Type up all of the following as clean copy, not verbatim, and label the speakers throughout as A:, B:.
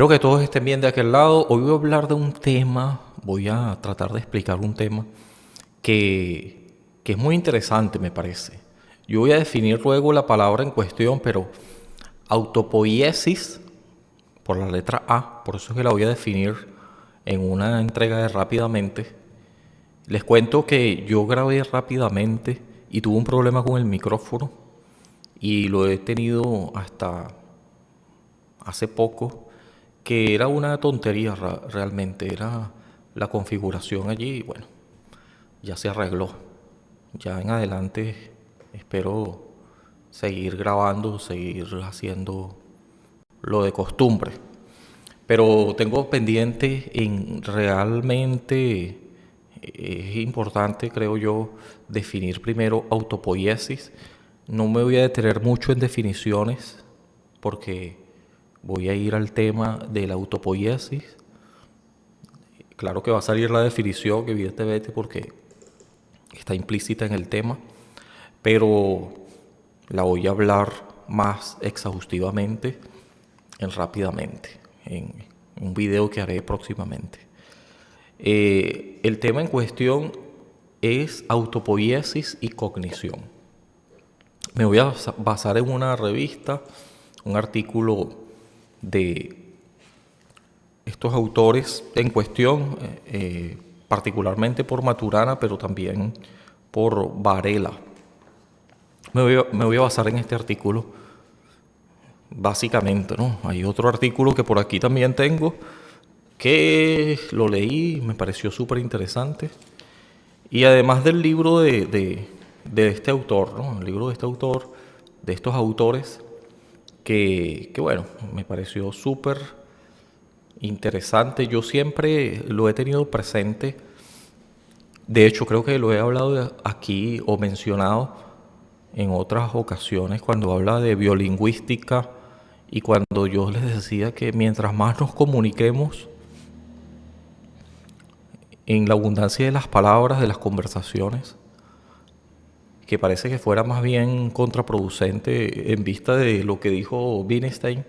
A: Espero que todos estén bien de aquel lado. Hoy voy a hablar de un tema, voy a tratar de explicar un tema que es muy interesante, me parece. Yo voy a definir luego la palabra en cuestión, pero autopoiesis, por la letra A, por eso es que la voy a definir en una entrega de rápidamente. Les cuento que yo grabé rápidamente y tuve un problema con el micrófono y lo he tenido hasta hace poco, que era una tontería realmente, era la configuración allí y bueno, ya se arregló. Ya en adelante espero seguir grabando, seguir haciendo lo de costumbre. Pero tengo pendiente en realmente es importante, creo yo, definir primero autopoiesis. No me voy a detener mucho en definiciones porque voy a ir al tema de la autopoiesis. Claro que va a salir la definición, evidentemente, porque está implícita en el tema, pero la voy a hablar más exhaustivamente rápidamente en un video que haré próximamente. El tema en cuestión es autopoiesis y cognición. Me voy a basar en una revista, un artículo de estos autores en cuestión, particularmente por Maturana, pero también por Varela. Me voy a basar en este artículo, básicamente, ¿no? Hay otro artículo que por aquí también tengo, que lo leí, me pareció súper interesante. Y además del libro de este autor, ¿no? El libro de este autor, de estos autores, que bueno, me pareció súper interesante. Yo siempre lo he tenido presente. De hecho, creo que lo he hablado aquí o mencionado en otras ocasiones cuando habla de biolingüística y cuando yo les decía que mientras más nos comuniquemos en la abundancia de las palabras, de las conversaciones, que parece que fuera más bien contraproducente en vista de lo que dijo Wittgenstein,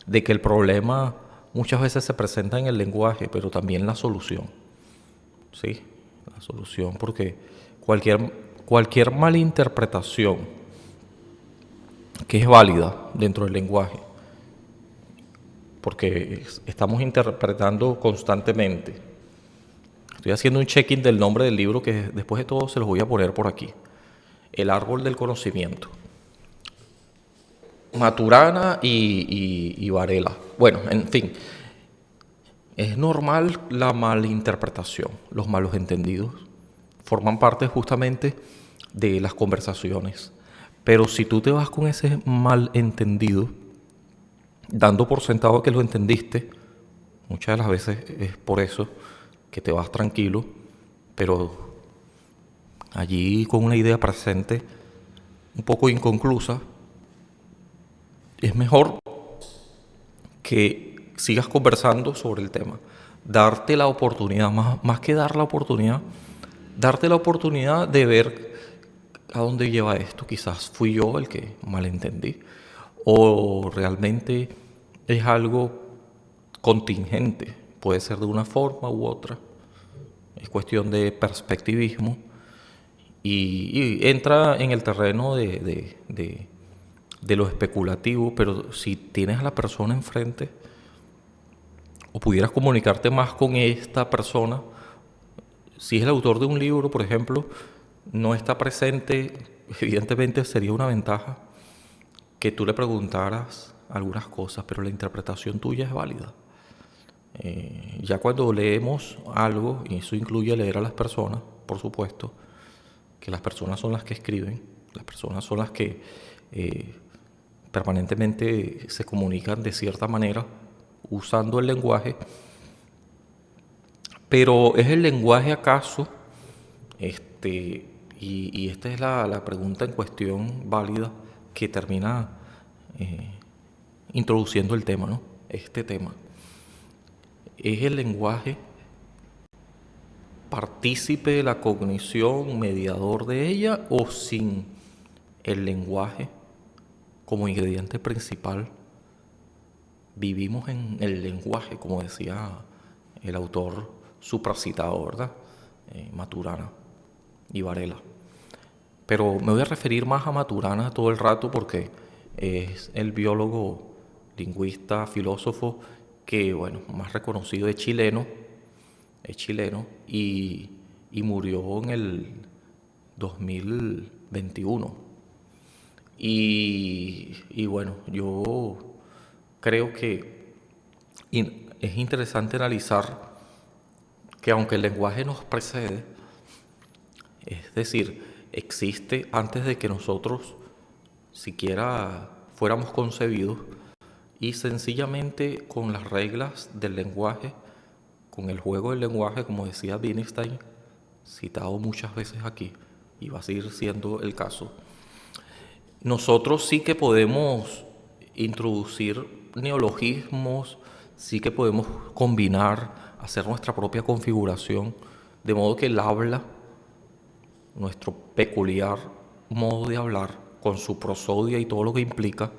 A: de que el problema muchas veces se presenta en el lenguaje, pero también la solución. Sí, la solución, porque cualquier, cualquier malinterpretación que es válida dentro del lenguaje, porque estamos interpretando constantemente. Estoy haciendo un check-in del nombre del libro que después de todo se los voy a poner por aquí. El árbol del conocimiento. Maturana y Varela. Bueno, en fin, es normal la malinterpretación, los malos entendidos. Forman parte justamente de las conversaciones. Pero si tú te vas con ese malentendido, dando por sentado que lo entendiste, muchas de las veces es por eso que te vas tranquilo, pero allí con una idea presente un poco inconclusa, es mejor que sigas conversando sobre el tema. Darte la oportunidad, más que dar la oportunidad, darte la oportunidad de ver a dónde lleva esto. Quizás fui yo el que malentendí. O realmente es algo contingente. Puede ser de una forma u otra. Es cuestión de perspectivismo. Y entra en el terreno de lo especulativo, pero si tienes a la persona enfrente, o pudieras comunicarte más con esta persona, si es el autor de un libro, por ejemplo, no está presente, evidentemente sería una ventaja que tú le preguntaras algunas cosas, pero la interpretación tuya es válida. Ya cuando leemos algo, y eso incluye leer a las personas, por supuesto, que las personas son las que escriben, las personas son las que permanentemente se comunican de cierta manera usando el lenguaje, pero ¿es el lenguaje acaso? Y esta es la pregunta en cuestión válida que termina eh, introduciendo el tema, ¿no? Este tema. ¿Es el lenguaje partícipe de la cognición, mediador de ella, o sin el lenguaje como ingrediente principal vivimos en el lenguaje, como decía el autor supracitado, ¿verdad? Maturana y Varela. Pero me voy a referir más a Maturana todo el rato porque es el biólogo, lingüista, filósofo que, bueno, más reconocido es chileno y murió en el 2021. Y bueno, yo creo que es interesante analizar que aunque el lenguaje nos precede, es decir, existe antes de que nosotros siquiera fuéramos concebidos y sencillamente con las reglas del lenguaje, con el juego del lenguaje, como decía Wittgenstein, citado muchas veces aquí, y va a seguir siendo el caso, nosotros sí que podemos introducir neologismos, sí que podemos combinar, hacer nuestra propia configuración, de modo que el habla, nuestro peculiar modo de hablar, con su prosodia y todo lo que implica,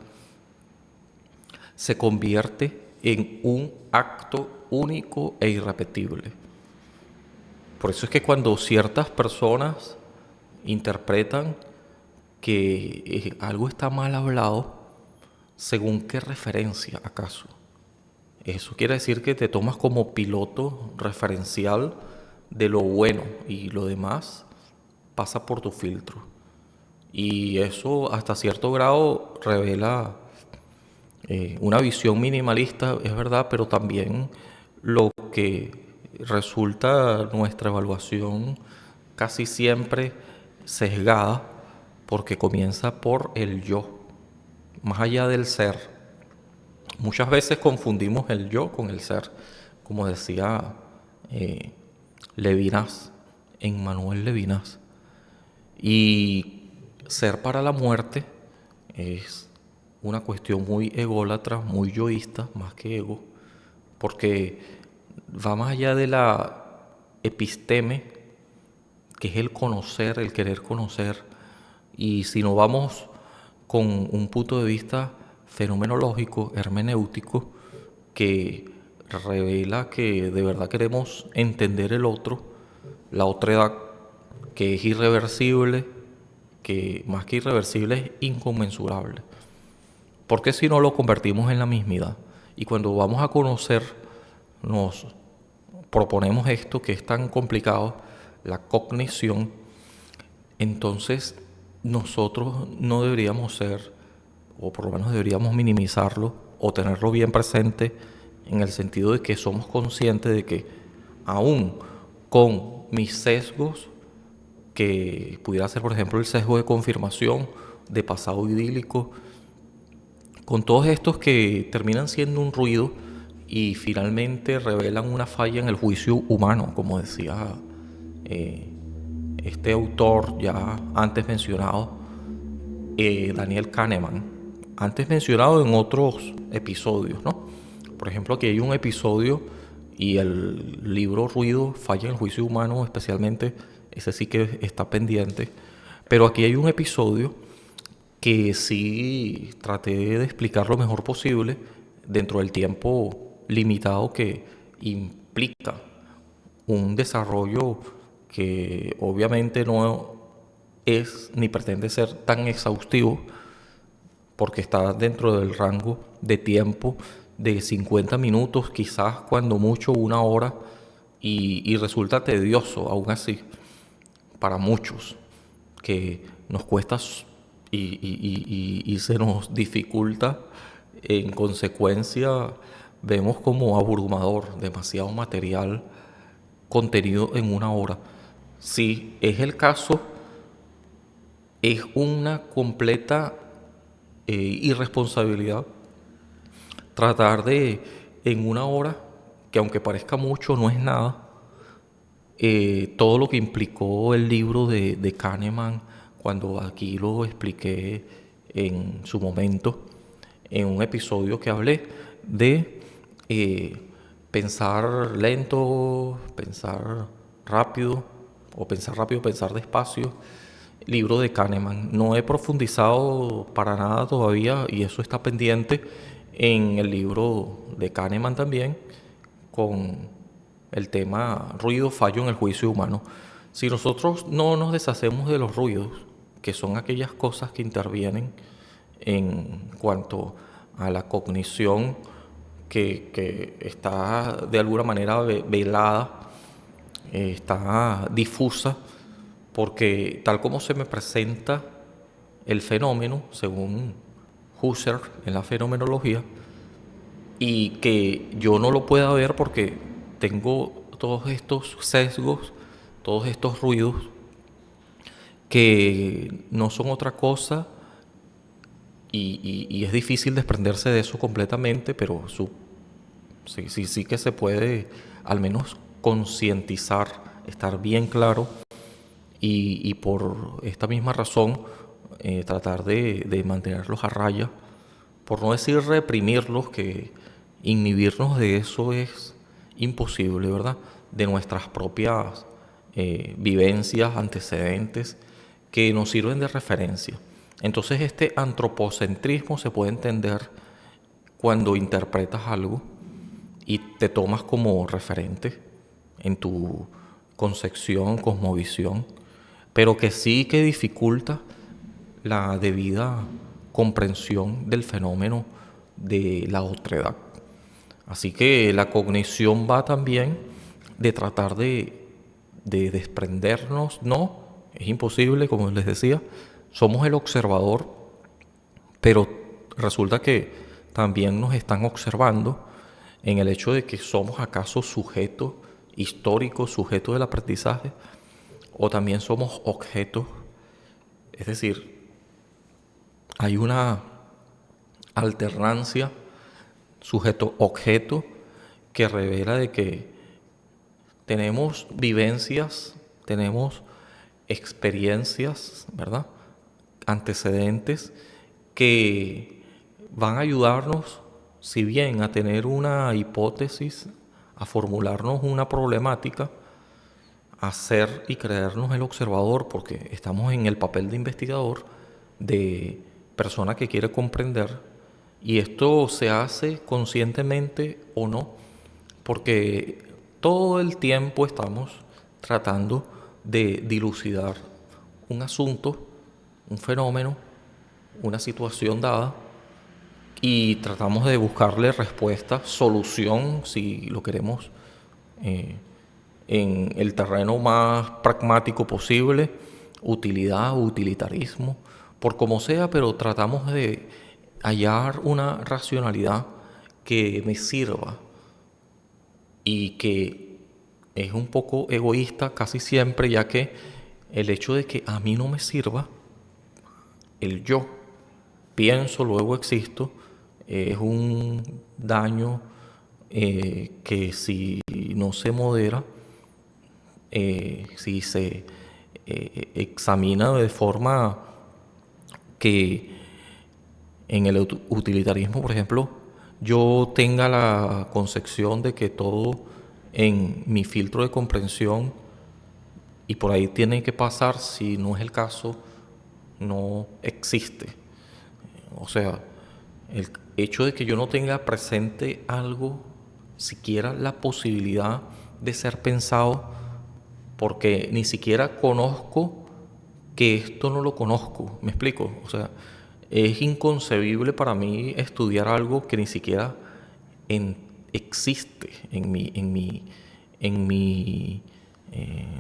A: se convierte en un acto único e irrepetible. Por eso es que cuando ciertas personas interpretan que algo está mal hablado, ¿según qué referencia acaso? Eso quiere decir que te tomas como piloto referencial de lo bueno y lo demás pasa por tu filtro. Y eso hasta cierto grado revela una visión minimalista, es verdad, pero también lo que resulta nuestra evaluación casi siempre sesgada porque comienza por el yo, más allá del ser. Muchas veces confundimos el yo con el ser, como decía eh, Levinas, Emmanuel Levinas. Y ser para la muerte es una cuestión muy ególatra, muy yoísta, más que ego, porque va más allá de la episteme, que es el conocer, el querer conocer, y si no vamos con un punto de vista fenomenológico, hermenéutico, que revela que de verdad queremos entender el otro, la otredad, que es irreversible, que más que irreversible es inconmensurable. Porque si no lo convertimos en la mismidad. Y cuando vamos a conocer, nos proponemos esto que es tan complicado, la cognición, entonces nosotros no deberíamos ser, o por lo menos deberíamos minimizarlo, o tenerlo bien presente, en el sentido de que somos conscientes de que aún con mis sesgos, que pudiera ser por ejemplo el sesgo de confirmación, de pasado idílico, con todos estos que terminan siendo un ruido y finalmente revelan una falla en el juicio humano, como decía este autor ya antes mencionado, Daniel Kahneman, antes mencionado en otros episodios, ¿no? Por ejemplo, aquí hay un episodio y el libro Ruido, falla en el juicio humano, especialmente, ese sí que está pendiente. Pero aquí hay un episodio que sí traté de explicar lo mejor posible dentro del tiempo limitado que implica un desarrollo que obviamente no es ni pretende ser tan exhaustivo porque está dentro del rango de tiempo de 50 minutos, quizás cuando mucho una hora, y resulta tedioso aún así para muchos, que nos cuesta y se nos dificulta. En consecuencia, vemos como abrumador, demasiado material contenido en una hora. Si es el caso, es una completa irresponsabilidad tratar de, en una hora, que aunque parezca mucho, no es nada, todo lo que implicó el libro de Kahneman, cuando aquí lo expliqué en su momento, en un episodio que hablé de pensar lento, pensar rápido, o pensar rápido, pensar despacio, libro de Kahneman. No he profundizado para nada todavía y eso está pendiente en el libro de Kahneman también, con el tema ruido, fallo en el juicio humano. Si nosotros no nos deshacemos de los ruidos, que son aquellas cosas que intervienen en cuanto a la cognición que está de alguna manera velada, está difusa, porque tal como se me presenta el fenómeno, según Husserl en la fenomenología, y que yo no lo pueda ver porque tengo todos estos sesgos, todos estos ruidos, que no son otra cosa y es difícil desprenderse de eso completamente, pero sí que se puede al menos concientizar, estar bien claro y por esta misma razón tratar de mantenerlos a raya, por no decir reprimirlos, que inhibirnos de eso es imposible, ¿verdad? De nuestras propias vivencias, antecedentes, que nos sirven de referencia. Entonces este antropocentrismo se puede entender cuando interpretas algo y te tomas como referente en tu concepción, cosmovisión, pero que sí que dificulta la debida comprensión del fenómeno de la otredad. Así que la cognición va también de tratar de desprendernos, no, es imposible, como les decía, somos el observador, pero resulta que también nos están observando en el hecho de que somos acaso sujetos históricos, sujetos del aprendizaje, o también somos objetos, es decir, hay una alternancia sujeto-objeto que revela de que tenemos vivencias, tenemos experiencias, ¿verdad? Antecedentes que van a ayudarnos, si bien a tener una hipótesis, a formularnos una problemática, a ser y creernos el observador, porque estamos en el papel de investigador, de persona que quiere comprender, y esto se hace conscientemente o no, porque todo el tiempo estamos tratando de dilucidar un asunto, un fenómeno, una situación dada, y tratamos de buscarle respuesta, solución, si lo queremos, eh, en el terreno más pragmático posible, utilidad, utilitarismo, por como sea, pero tratamos de hallar una racionalidad que me sirva y que es un poco egoísta casi siempre, ya que el hecho de que a mí no me sirva, el yo, pienso, luego existo, es un daño que si no se modera, si se examina de forma que en el utilitarismo, por ejemplo, yo tenga la concepción de que todo en mi filtro de comprensión y por ahí tiene que pasar, si no es el caso, no existe. O sea, el hecho de que yo no tenga presente algo, siquiera la posibilidad de ser pensado, porque ni siquiera conozco que esto no lo conozco, ¿me explico? O sea, es inconcebible para mí estudiar algo que ni siquiera existe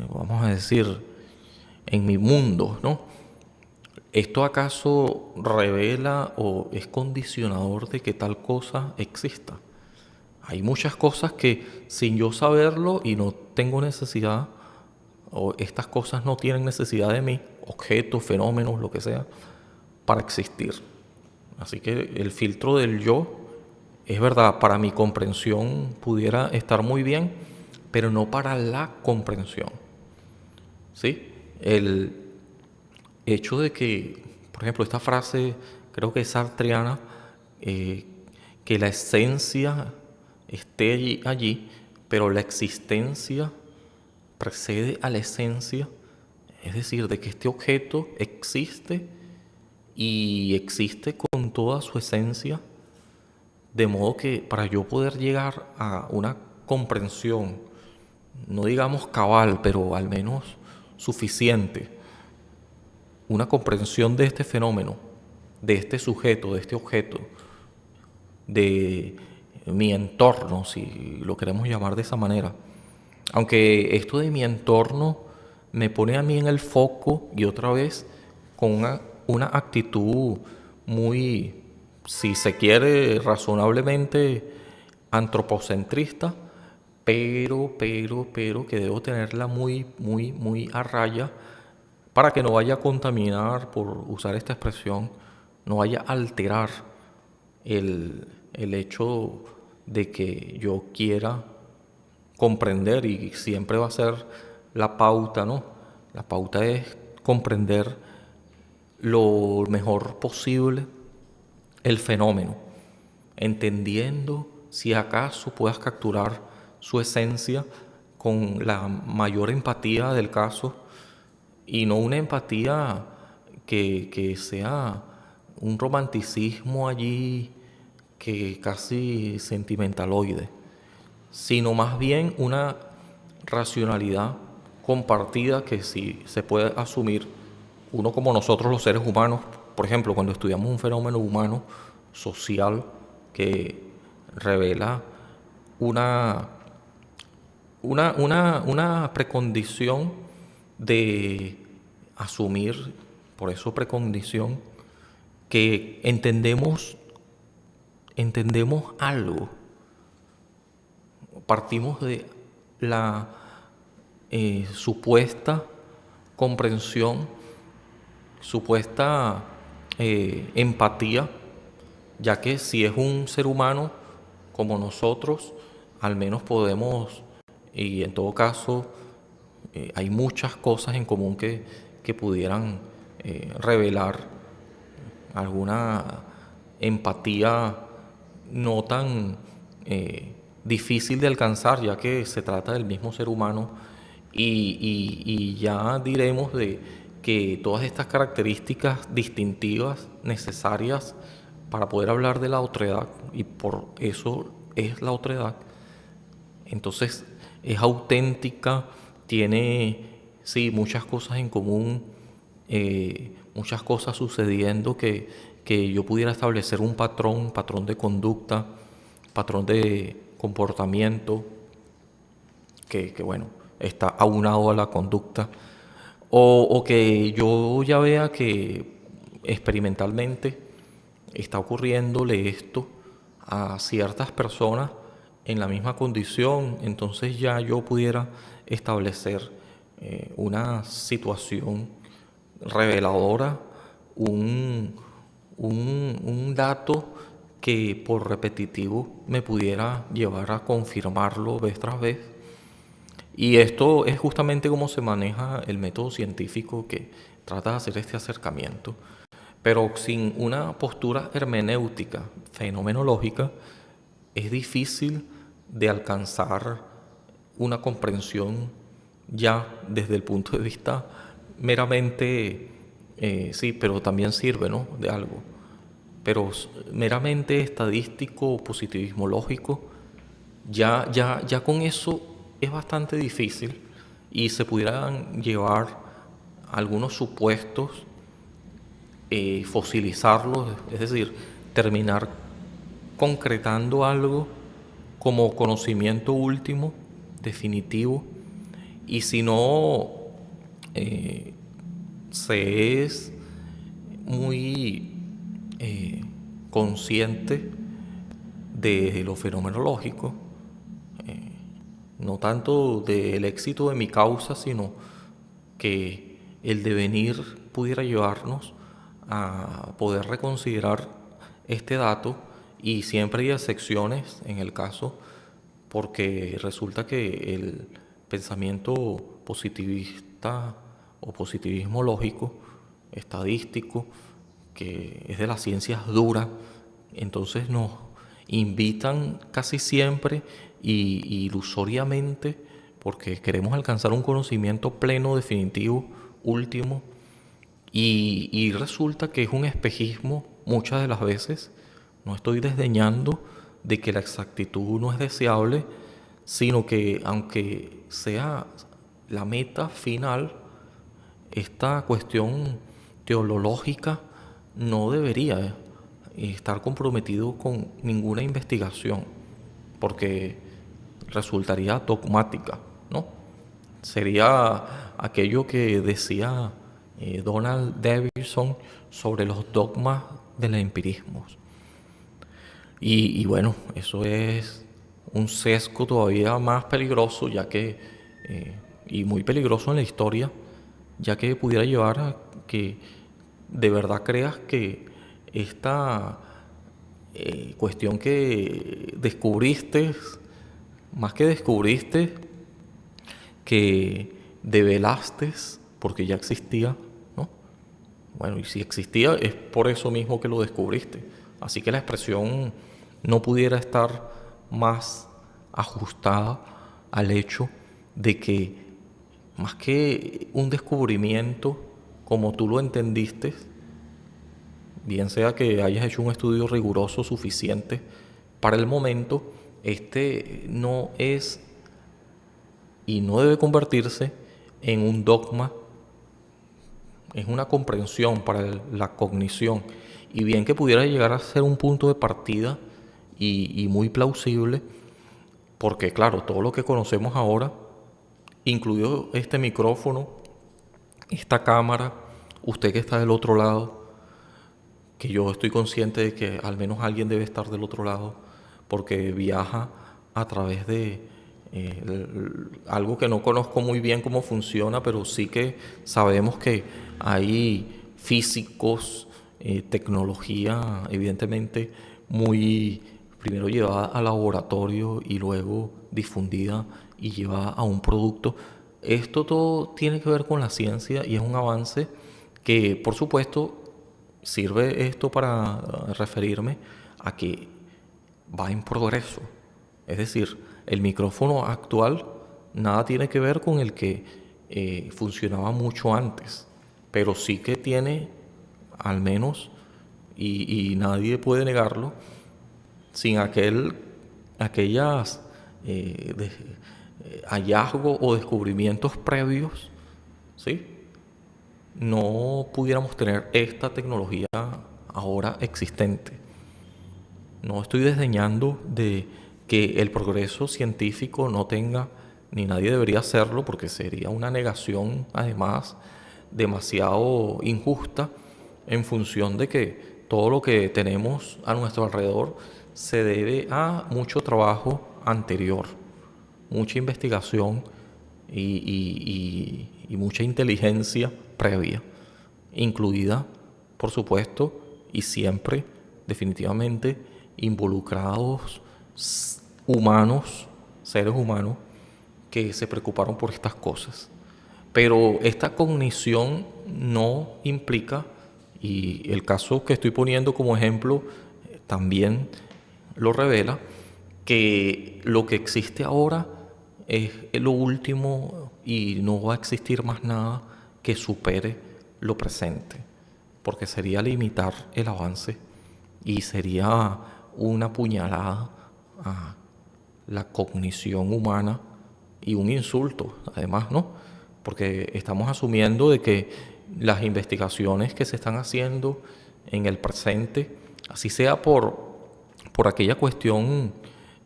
A: vamos a decir, en mi mundo, ¿no? ¿Esto acaso revela o es condicionador de que tal cosa exista? Hay muchas cosas que sin yo saberlo y no tengo necesidad, o estas cosas no tienen necesidad de mí, objetos, fenómenos, lo que sea, para existir. Así que el filtro del yo, es verdad, para mi comprensión pudiera estar muy bien, pero no para la comprensión. ¿Sí? El hecho de que, por ejemplo, esta frase, creo que es sartreana, eh, que la esencia esté allí, pero la existencia precede a la esencia, es decir, de que este objeto existe y existe con toda su esencia, De modo que para yo poder llegar a una comprensión, no digamos cabal, pero al menos suficiente, una comprensión de este fenómeno, de este sujeto, de este objeto, de mi entorno, si lo queremos llamar de esa manera. Aunque esto de mi entorno me pone a mí en el foco y otra vez con una actitud muy, si se quiere, razonablemente antropocentrista, pero que debo tenerla muy a raya para que no vaya a contaminar, por usar esta expresión, no vaya a alterar el hecho de que yo quiera comprender, y siempre va a ser la pauta, ¿no? La pauta es comprender lo mejor posible el fenómeno, entendiendo si acaso puedas capturar su esencia con la mayor empatía del caso, y no una empatía que sea un romanticismo allí que casi sentimentaloide, sino más bien una racionalidad compartida que si se puede asumir uno como nosotros los seres humanos, por ejemplo, cuando estudiamos un fenómeno humano social que revela una, una precondición de asumir, por eso precondición, que entendemos algo, partimos de la supuesta comprensión, supuesta empatía, ya que si es un ser humano como nosotros, al menos podemos, y en todo caso hay muchas cosas en común que pudieran revelar alguna empatía no tan difícil de alcanzar, ya que se trata del mismo ser humano, y ya diremos de que todas estas características distintivas necesarias para poder hablar de la otredad, y por eso es la otredad, entonces es auténtica, tiene, sí, muchas cosas en común, muchas cosas sucediendo que yo pudiera establecer un patrón de conducta, patrón de comportamiento, que bueno, está aunado a la conducta, o que yo ya vea que experimentalmente está ocurriéndole esto a ciertas personas en la misma condición, entonces ya yo pudiera establecer una situación reveladora, un, un dato que por repetitivo me pudiera llevar a confirmarlo vez tras vez. Y esto es justamente cómo se maneja el método científico, que trata de hacer este acercamiento, pero sin una postura hermenéutica, fenomenológica, es difícil de alcanzar una comprensión ya desde el punto de vista meramente, sí, pero también sirve, ¿no?, de algo, pero meramente estadístico, positivismo lógico, ya con eso es bastante difícil, y se pudieran llevar algunos supuestos, fosilizarlos, es decir, terminar concretando algo como conocimiento último, definitivo, y si no se es muy consciente de lo fenomenológico, no tanto del éxito de mi causa, sino que el devenir pudiera llevarnos a poder reconsiderar este dato, y siempre hay excepciones en el caso, porque resulta que el pensamiento positivista o positivismo lógico, estadístico, que es de las ciencias duras, entonces nos invitan casi siempre y ilusoriamente, porque queremos alcanzar un conocimiento pleno, definitivo, último, y resulta que es un espejismo muchas de las veces. No estoy desdeñando de que la exactitud no es deseable, sino que aunque sea la meta final, esta cuestión teológica no debería estar comprometido con ninguna investigación, porque resultaría dogmática, ¿no? Sería aquello que decía Donald Davidson sobre los dogmas del empirismo. Y bueno, eso es un sesgo todavía más peligroso, ya que, y muy peligroso en la historia, ya que pudiera llevar a que de verdad creas que esta cuestión que descubriste, más que descubriste, que develaste, porque ya existía, ¿no? Bueno, y si existía es por eso mismo que lo descubriste. Así que la expresión no pudiera estar más ajustada al hecho de que más que un descubrimiento como tú lo entendiste, bien sea que hayas hecho un estudio riguroso suficiente, para el momento este no es y no debe convertirse en un dogma, es una comprensión para la cognición. Y bien que pudiera llegar a ser un punto de partida y muy plausible, porque claro, todo lo que conocemos ahora, incluido este micrófono, esta cámara, usted que está del otro lado, que yo estoy consciente de que al menos alguien debe estar del otro lado, porque viaja a través de algo que no conozco muy bien cómo funciona, pero sí que sabemos que hay físicos, tecnología evidentemente muy primero llevada al laboratorio y luego difundida y llevada a un producto. Esto todo tiene que ver con la ciencia y es un avance que, por supuesto, sirve esto para referirme a que va en progreso. Es decir, el micrófono actual nada tiene que ver con el que funcionaba mucho antes, pero sí que tiene, al menos, y nadie puede negarlo, sin aquellas hallazgos o descubrimientos previos, ¿sí? No pudiéramos tener esta tecnología ahora existente. No estoy desdeñando de que el progreso científico no tenga, ni nadie debería hacerlo, porque sería una negación, además, demasiado injusta en función de que todo lo que tenemos a nuestro alrededor se debe a mucho trabajo anterior, mucha investigación y mucha inteligencia previa, incluida, por supuesto, y siempre, definitivamente, involucrados humanos, seres humanos, que se preocuparon por estas cosas. Pero esta cognición no implica, y el caso que estoy poniendo como ejemplo también lo revela, que lo que existe ahora es lo último y no va a existir más nada que supere lo presente, porque sería limitar el avance y sería una puñalada a la cognición humana y un insulto, además, ¿no? Porque estamos asumiendo de que las investigaciones que se están haciendo en el presente, así sea por aquella cuestión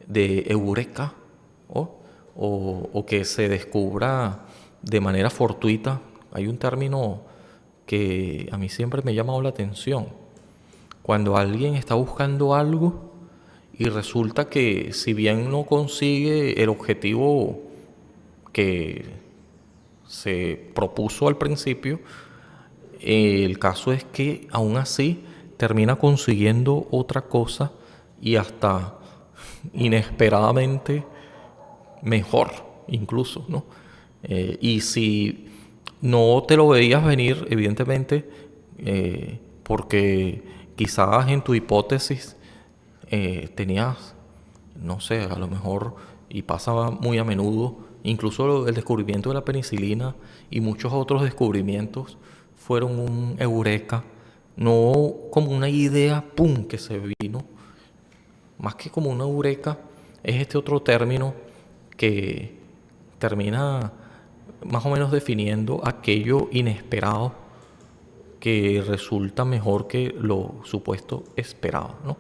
A: de eureka, ¿no? O que se descubra de manera fortuita. Hay un término que a mí siempre me ha llamado la atención. Cuando alguien está buscando algo y resulta que si bien no consigue el objetivo que se propuso al principio, el caso es que aún así termina consiguiendo otra cosa y hasta inesperadamente mejor incluso, ¿no? Y si no te lo veías venir, evidentemente, porque quizás en tu hipótesis tenías, no sé, a lo mejor, y pasaba muy a menudo, incluso el descubrimiento de la penicilina y muchos otros descubrimientos fueron un eureka, no como una idea, ¡pum!, que se vino, más que como una eureka, es este otro término que termina más o menos definiendo aquello inesperado que resulta mejor que lo supuesto esperado, ¿no?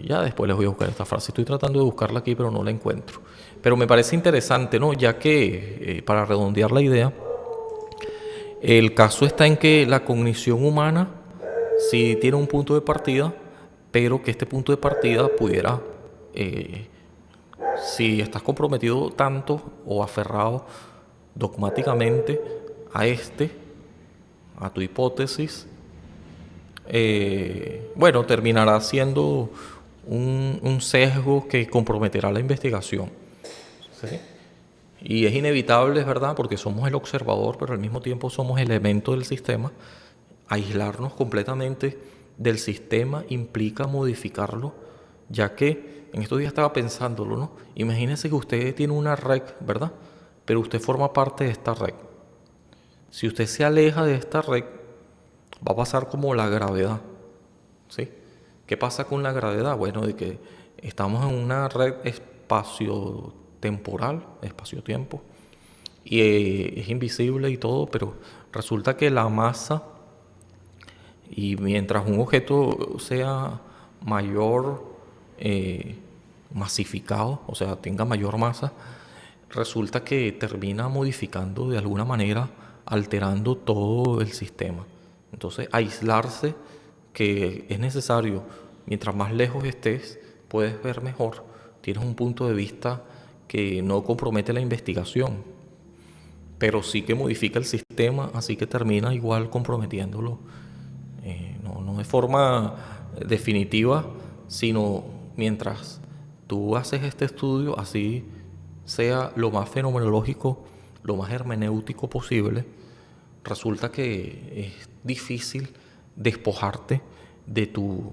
A: Ya después les voy a buscar esta frase. Estoy tratando de buscarla aquí, pero no la encuentro. Pero me parece interesante, ¿no? Ya que, para redondear la idea, el caso está en que la cognición humana sí tiene un punto de partida, pero que este punto de partida pudiera, si estás comprometido tanto o aferrado dogmáticamente a a tu hipótesis, bueno, terminará siendo un sesgo que comprometerá la investigación. ¿Sí? Y es inevitable, es verdad, porque somos el observador, pero al mismo tiempo somos elemento del sistema. Aislarnos completamente del sistema implica modificarlo, ya que en estos días estaba pensándolo, ¿no? Imagínese que usted tiene una red, ¿verdad? Pero usted forma parte de esta red. Si usted se aleja de esta red, va a pasar como la gravedad, ¿sí? ¿Qué pasa con la gravedad? Bueno, de que estamos en una red espacio-temporal, espacio-tiempo, y es invisible y todo, pero resulta que la masa, y mientras un objeto sea mayor, masificado, o sea, tenga mayor masa, resulta que termina modificando de alguna manera, alterando todo el sistema. Entonces, aislarse, que es necesario, mientras más lejos estés, puedes ver mejor, tienes un punto de vista que no compromete la investigación, pero sí que modifica el sistema, así que termina igual comprometiéndolo, no de forma definitiva, sino mientras tú haces este estudio, así sea lo más fenomenológico, lo más hermenéutico posible, resulta que es difícil despojarte de tu...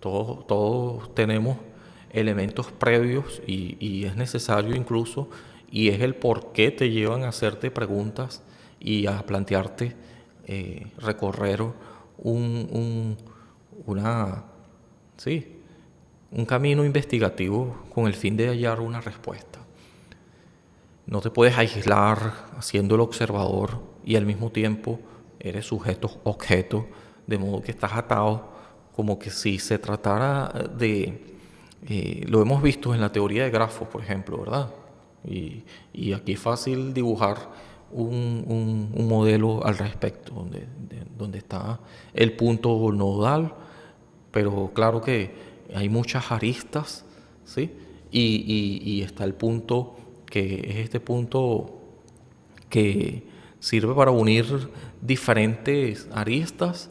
A: todos tenemos elementos previos y es necesario incluso, y es el por qué te llevan a hacerte preguntas y a plantearte recorrer un, un, una, sí, un camino investigativo con el fin de hallar una respuesta. No te puedes aislar siendo el observador y al mismo tiempo eres sujeto-objeto, de modo que estás atado como que si se tratara de... lo hemos visto en la teoría de grafos, por ejemplo, ¿verdad? Y aquí es fácil dibujar un modelo al respecto, donde está el punto nodal, pero claro que hay muchas aristas, ¿sí? Y está el punto que es este punto que sirve para unir diferentes aristas,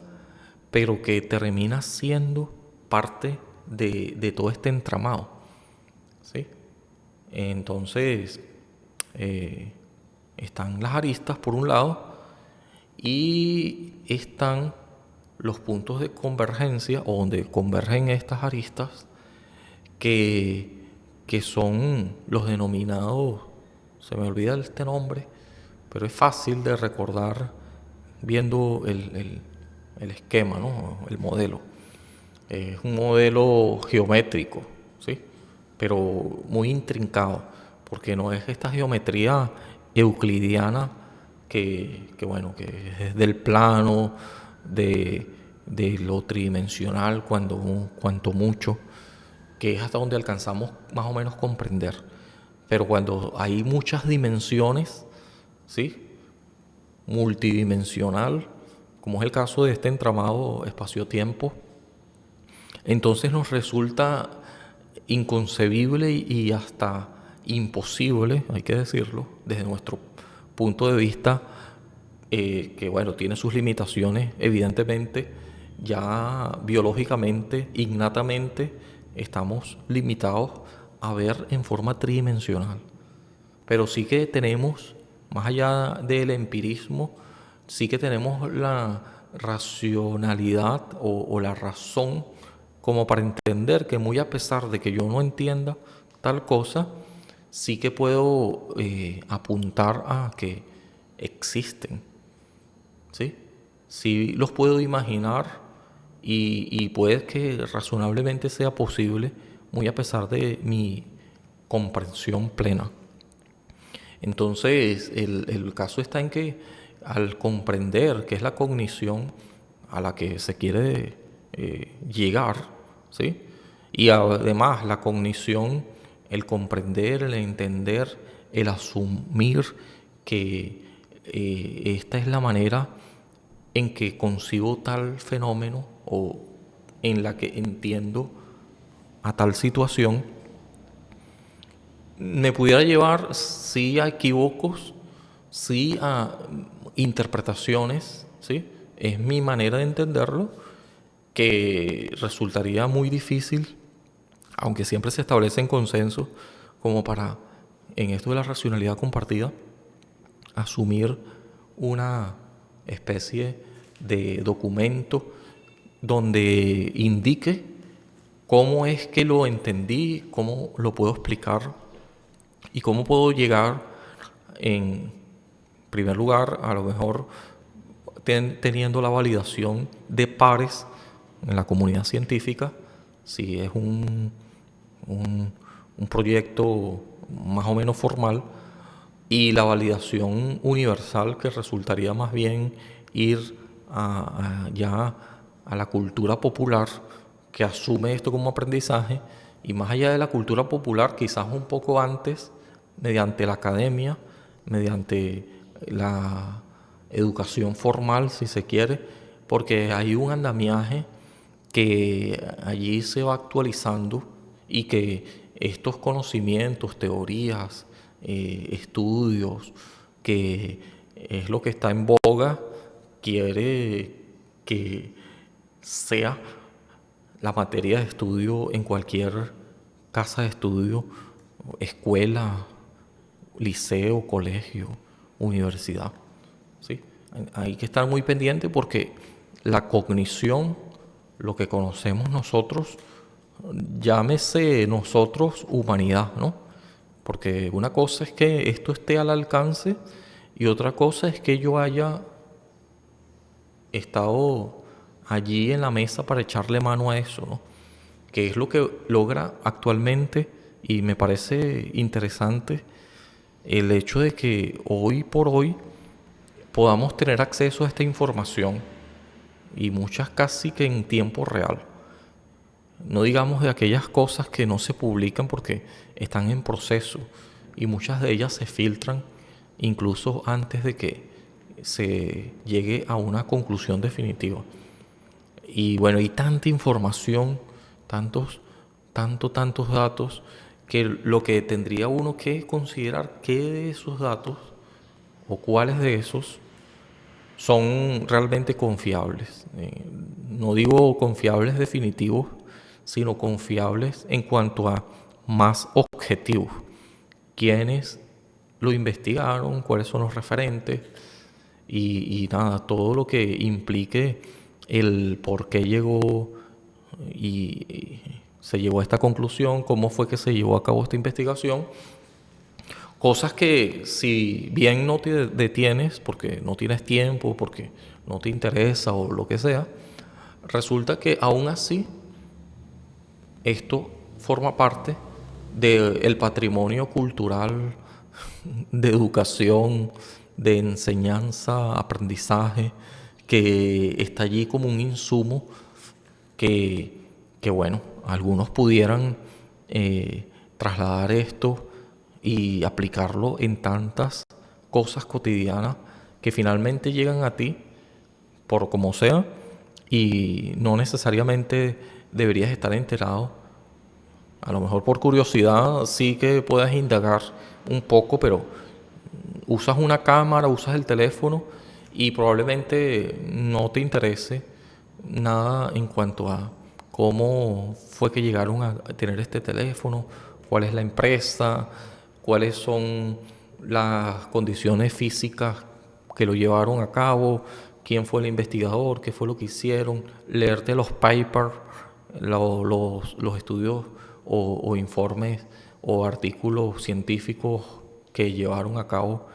A: pero que termina siendo parte de todo este entramado, ¿sí? Entonces, están las aristas por un lado y están los puntos de convergencia o donde convergen estas aristas que, que son los denominados, se me olvida este nombre, pero es fácil de recordar viendo el esquema, ¿no? El modelo. Es un modelo geométrico, ¿sí? Pero muy intrincado, porque no es esta geometría euclidiana bueno, que es del plano, de lo tridimensional, cuanto mucho, que es hasta donde alcanzamos más o menos comprender. Pero cuando hay muchas dimensiones, ¿sí? Multidimensional, como es el caso de este entramado espacio-tiempo, entonces nos resulta inconcebible y hasta imposible, hay que decirlo, desde nuestro punto de vista, que bueno, tiene sus limitaciones, evidentemente, ya biológicamente, innatamente, estamos limitados a ver en forma tridimensional. Pero sí que tenemos, más allá del empirismo, sí que tenemos la racionalidad o la razón como para entender que muy a pesar de que yo no entienda tal cosa, sí que puedo apuntar a que existen, ¿sí? Sí los puedo imaginar y puede que razonablemente sea posible, muy a pesar de mi comprensión plena. Entonces, el caso está en que al comprender qué es la cognición a la que se quiere llegar, ¿sí? Y además la cognición, el comprender, el entender, el asumir que esta es la manera en que concibo tal fenómeno o en la que entiendo a tal situación, me pudiera llevar sí a equívocos, sí a interpretaciones, ¿sí? Es mi manera de entenderlo, que resultaría muy difícil, aunque siempre se establece en consenso, como para, en esto de la racionalidad compartida, asumir una especie de documento donde indique cómo es que lo entendí, cómo lo puedo explicar y cómo puedo llegar, en primer lugar, a lo mejor teniendo la validación de pares en la comunidad científica, si es un proyecto más o menos formal, y la validación universal, que resultaría más bien ir ya a la cultura popular, que asume esto como aprendizaje, y más allá de la cultura popular, quizás un poco antes, mediante la academia, mediante la educación formal, si se quiere, porque hay un andamiaje que allí se va actualizando y que estos conocimientos, teorías, estudios, que es lo que está en boga, quiere que sea la materia de estudio en cualquier casa de estudio, escuela, liceo, colegio, universidad. ¿Sí? Hay que estar muy pendiente porque la cognición, lo que conocemos nosotros, llámese nosotros humanidad, ¿no? Porque una cosa es que esto esté al alcance y otra cosa es que yo haya estado allí en la mesa para echarle mano a eso, ¿no? Que es lo que logra actualmente, y me parece interesante el hecho de que hoy por hoy podamos tener acceso a esta información, y muchas casi que en tiempo real. No digamos de aquellas cosas que no se publican porque están en proceso, y muchas de ellas se filtran incluso antes de que se llegue a una conclusión definitiva. Y bueno, hay tanta información, tantos datos, que lo que tendría uno que considerar qué de esos datos o cuáles de esos son realmente confiables. No digo confiables definitivos, sino confiables en cuanto a más objetivos. ¿Quiénes lo investigaron? ¿Cuáles son los referentes? Y nada, todo lo que implique el por qué llegó y se llegó a esta conclusión, cómo fue que se llevó a cabo esta investigación. Cosas que si bien no te detienes porque no tienes tiempo, porque no te interesa o lo que sea, resulta que aún así esto forma parte del patrimonio cultural, de educación, de enseñanza, aprendizaje, que está allí como un insumo que, que bueno, algunos pudieran trasladar esto y aplicarlo en tantas cosas cotidianas que finalmente llegan a ti por como sea, y no necesariamente deberías estar enterado. A lo mejor por curiosidad sí que puedas indagar un poco, pero usas una cámara, usas el teléfono y probablemente no te interese nada en cuanto a cómo fue que llegaron a tener este teléfono, cuál es la empresa, cuáles son las condiciones físicas que lo llevaron a cabo, quién fue el investigador, qué fue lo que hicieron, leerte los papers, los estudios o informes o artículos científicos que llevaron a cabo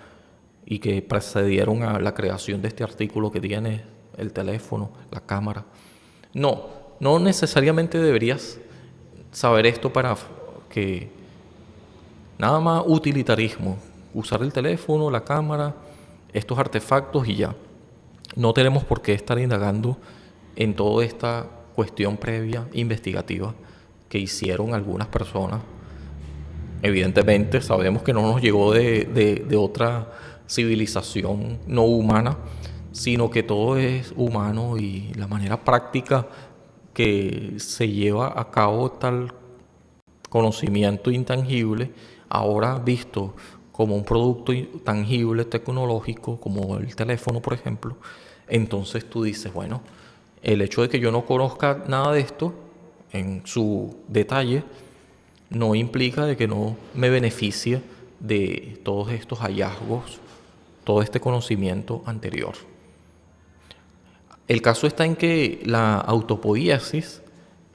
A: y que precedieron a la creación de este artículo que tiene el teléfono, la cámara. No, no necesariamente deberías saber esto para que nada más utilitarismo, usar el teléfono, la cámara, estos artefactos y ya. No tenemos por qué estar indagando en toda esta cuestión previa investigativa que hicieron algunas personas. Evidentemente sabemos que no nos llegó de otra civilización no humana, sino que todo es humano y la manera práctica que se lleva a cabo tal conocimiento intangible, ahora visto como un producto tangible tecnológico, como el teléfono, por ejemplo, entonces tú dices, bueno, el hecho de que yo no conozca nada de esto en su detalle no implica de que no me beneficie de todos estos hallazgos, todo este conocimiento anterior. El caso está en que la autopoiesis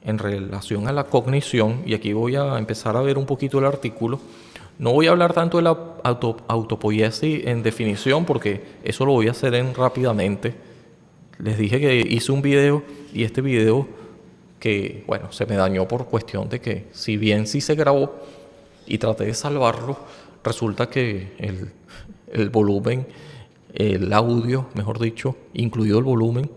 A: en relación a la cognición, y aquí voy a empezar a ver un poquito el artículo, no voy a hablar tanto de la autopoiesis en definición porque eso lo voy a hacer rápidamente. Les dije que hice un video y este video que, bueno, se me dañó por cuestión de que si bien sí se grabó y traté de salvarlo, resulta que el volumen, el audio, mejor dicho, incluido el volumen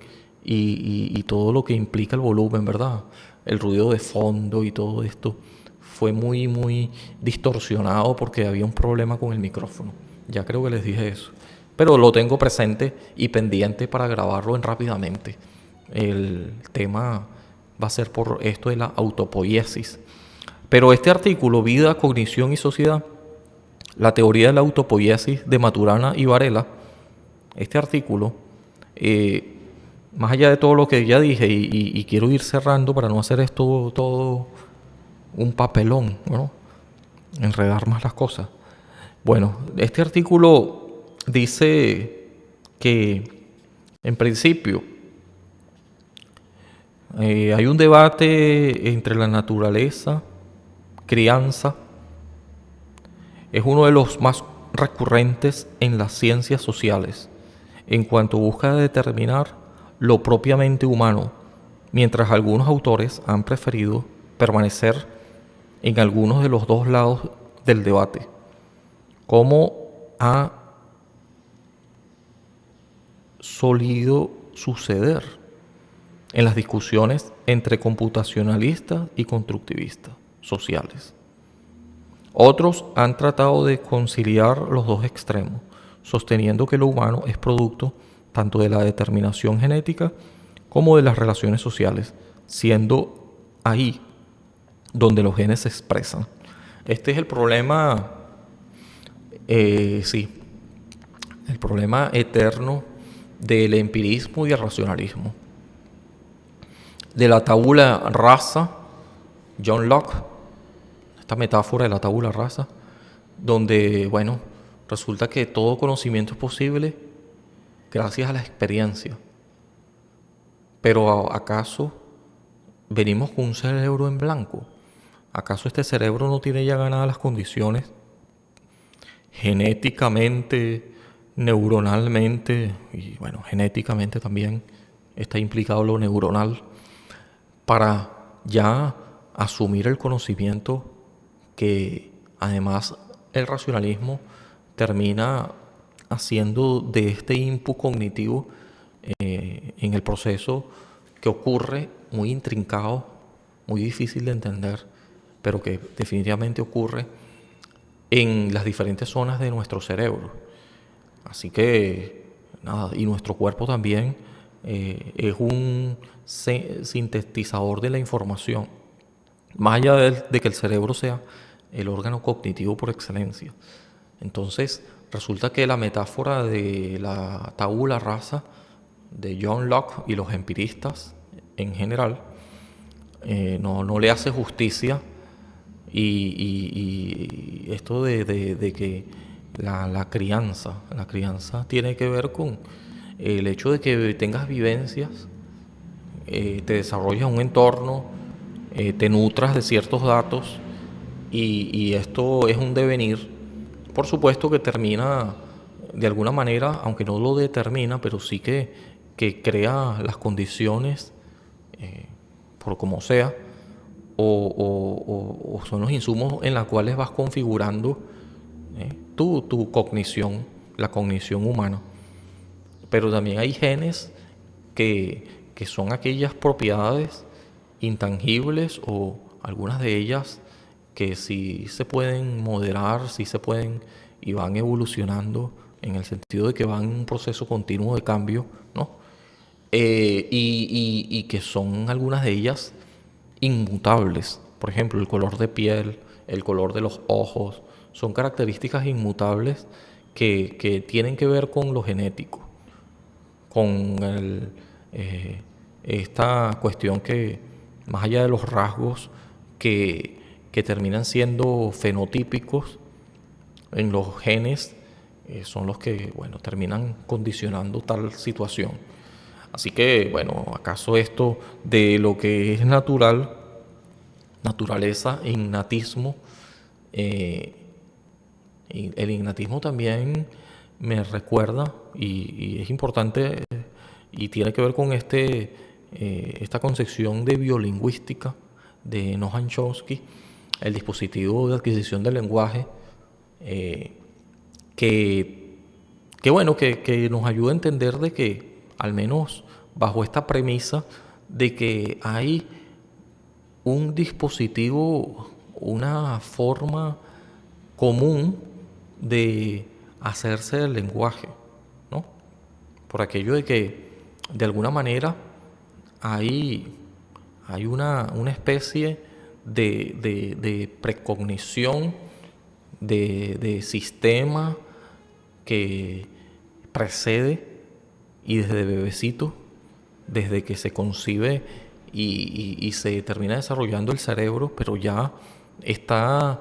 A: y todo lo que implica el volumen, ¿verdad? El ruido de fondo y todo esto fue muy distorsionado porque había un problema con el micrófono. Ya creo que les dije eso. Pero lo tengo presente y pendiente para grabarlo rápidamente. El tema va a ser por esto de la autopoiesis. Pero este artículo, Vida, Cognición y Sociedad, la teoría de la autopoiesis de Maturana y Varela, este artículo, más allá de todo lo que ya dije, y quiero ir cerrando para no hacer esto todo un papelón, ¿no? Enredar más las cosas. Bueno, este artículo dice que, en principio, hay un debate entre la naturaleza, crianza, es uno de los más recurrentes en las ciencias sociales, en cuanto busca determinar lo propiamente humano, mientras algunos autores han preferido permanecer en algunos de los dos lados del debate, como ha solido suceder en las discusiones entre computacionalistas y constructivistas sociales. Otros han tratado de conciliar los dos extremos, sosteniendo que lo humano es producto tanto de la determinación genética como de las relaciones sociales, siendo ahí donde los genes se expresan. Este es el problema, el problema eterno del empirismo y el racionalismo. De la tabula rasa, John Locke, esta metáfora de la tabula rasa, donde, bueno, resulta que todo conocimiento es posible gracias a la experiencia. Pero ¿acaso venimos con un cerebro en blanco? ¿Acaso este cerebro no tiene ya ganadas las condiciones genéticamente, neuronalmente, y bueno, genéticamente también está implicado lo neuronal, para ya asumir el conocimiento que además el racionalismo termina haciendo de este input cognitivo en el proceso que ocurre muy intrincado, muy difícil de entender, pero que definitivamente ocurre en las diferentes zonas de nuestro cerebro. Así que, nada, y nuestro cuerpo también es un sintetizador de la información, más allá de que el cerebro sea el órgano cognitivo por excelencia. Entonces, resulta que la metáfora de la tabula rasa de John Locke y los empiristas en general no le hace justicia y esto de que la crianza tiene que ver con el hecho de que tengas vivencias, te desarrollas un entorno, te nutras de ciertos datos y esto es un devenir, por supuesto que termina de alguna manera, aunque no lo determina, pero sí que crea las condiciones por como sea, o son los insumos en los cuales vas configurando tu cognición, la cognición humana. Pero también hay genes que son aquellas propiedades intangibles o algunas de ellas que sí se pueden moderar, sí se pueden y van evolucionando en el sentido de que van en un proceso continuo de cambio, ¿no? Y que son algunas de ellas inmutables. Por ejemplo, el color de piel, el color de los ojos, son características inmutables que tienen que ver con lo genético, con esta cuestión que, más allá de los rasgos que terminan siendo fenotípicos en los genes, son los que, bueno, terminan condicionando tal situación. Así que, bueno, ¿acaso esto de lo que es natural, naturaleza e innatismo? El innatismo también me recuerda, y es importante, y tiene que ver con esta concepción de biolingüística de Noam Chomsky, el dispositivo de adquisición del lenguaje, eh, que, que nos ayuda a entender de que, al menos bajo esta premisa, de que hay un dispositivo, una forma común de hacerse del lenguaje, ¿no? Por aquello de que, de alguna manera, hay una especie de precognición, de sistema que precede y desde bebecito, desde que se concibe y se termina desarrollando el cerebro, pero ya está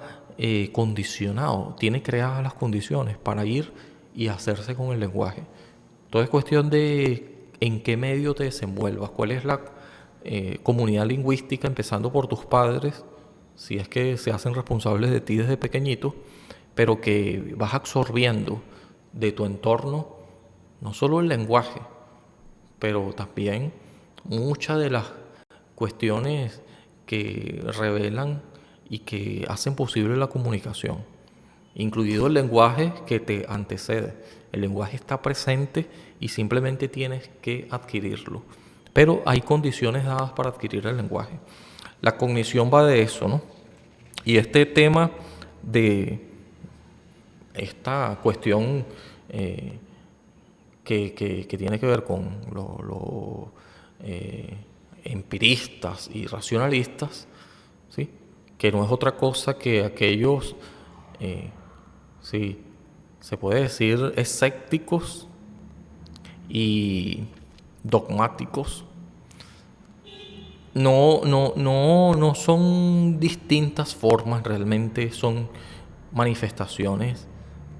A: condicionado, tiene creadas las condiciones para ir y hacerse con el lenguaje. Todo es cuestión de en qué medio te desenvuelvas, cuál es la comunidad lingüística, empezando por tus padres, si es que se hacen responsables de ti desde pequeñito, pero que vas absorbiendo de tu entorno no solo el lenguaje, pero también muchas de las cuestiones que revelan y que hacen posible la comunicación, incluido el lenguaje que te antecede. El lenguaje está presente y simplemente tienes que adquirirlo. Pero hay condiciones dadas para adquirir el lenguaje. La cognición va de eso, ¿no? Y este tema de esta cuestión que tiene que ver con los empiristas y racionalistas, ¿sí? Que no es otra cosa que aquellos, sí, se puede decir, escépticos y dogmáticos. No son distintas formas, realmente son manifestaciones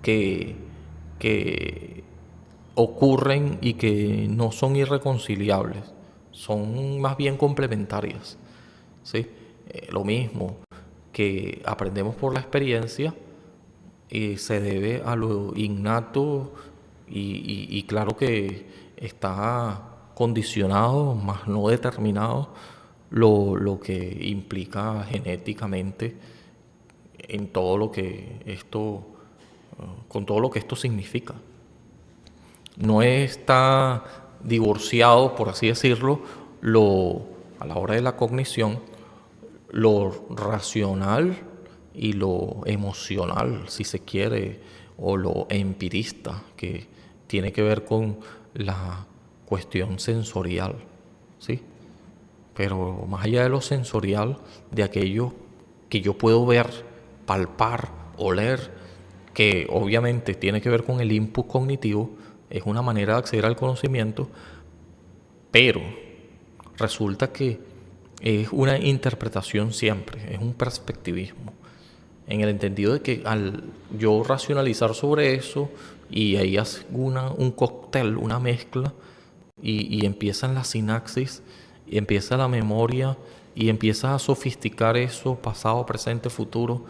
A: que, que ocurren y que no son irreconciliables, son más bien complementarias, ¿sí? Lo mismo que aprendemos por la experiencia y se debe a lo innato y claro que está condicionado, más no determinado, lo que implica genéticamente en todo lo que esto, con todo lo que esto significa. No está divorciado, por así decirlo, a la hora de la cognición, lo racional y lo emocional, si se quiere, o lo empirista, que tiene que ver con la cuestión sensorial, ¿sí? Pero más allá de lo sensorial, de aquello que yo puedo ver, palpar, oler, que obviamente tiene que ver con el input cognitivo, es una manera de acceder al conocimiento, pero resulta que es una interpretación siempre, es un perspectivismo, en el entendido de que al yo racionalizar sobre eso y ahí hace un cóctel, una mezcla, y empiezan las sinapsis, y empieza la memoria, y empieza a sofisticar eso, pasado, presente, futuro,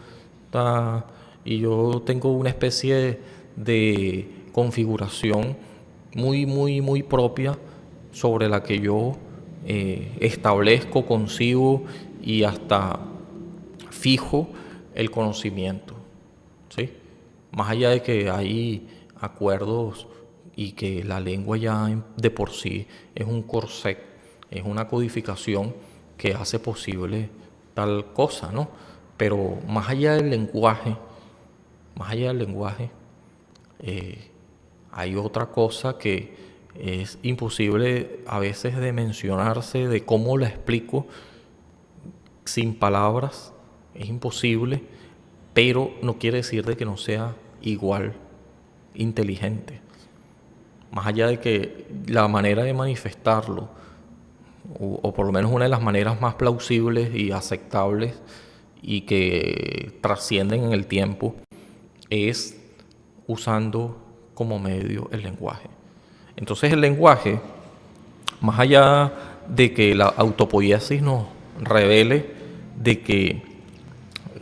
A: y yo tengo una especie de configuración muy propia sobre la que yo establezco, concibo y hasta fijo el conocimiento, ¿sí? Más allá de que hay acuerdos y que la lengua ya de por sí es un corset, es una codificación que hace posible tal cosa, ¿no? Pero más allá del lenguaje, hay otra cosa que es imposible a veces de mencionarse, de cómo la explico sin palabras, es imposible, pero no quiere decir de que no sea igual inteligente. Más allá de que la manera de manifestarlo, o por lo menos una de las maneras más plausibles y aceptables y que trascienden en el tiempo, es usando como medio el lenguaje. Entonces el lenguaje, más allá de que la autopoiesis nos revele de que,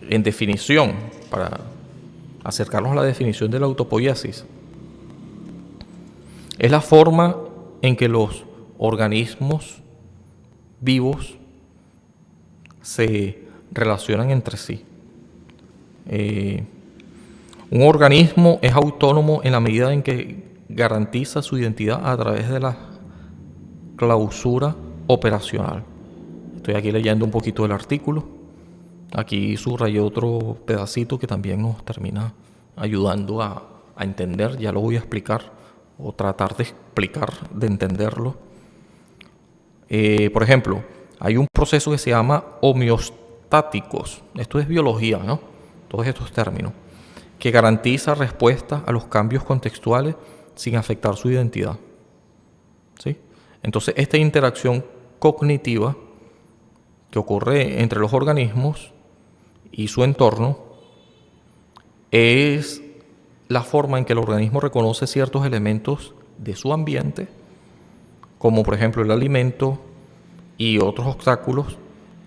A: en definición, para acercarnos a la definición de la autopoiesis, es la forma en que los organismos vivos se relacionan entre sí. Un organismo es autónomo en la medida en que garantiza su identidad a través de la clausura operacional. Estoy aquí leyendo un poquito del artículo. Aquí subrayé otro pedacito que también nos termina ayudando a entender. Ya lo voy a explicar o tratar de explicar, de entenderlo. Por ejemplo, hay un proceso que se llama homeostáticos. Esto es biología, ¿no? Todos estos términos. Que garantiza respuesta a los cambios contextuales sin afectar su identidad. ¿Sí? Entonces, esta interacción cognitiva que ocurre entre los organismos y su entorno es la forma en que el organismo reconoce ciertos elementos de su ambiente, como por ejemplo el alimento y otros obstáculos,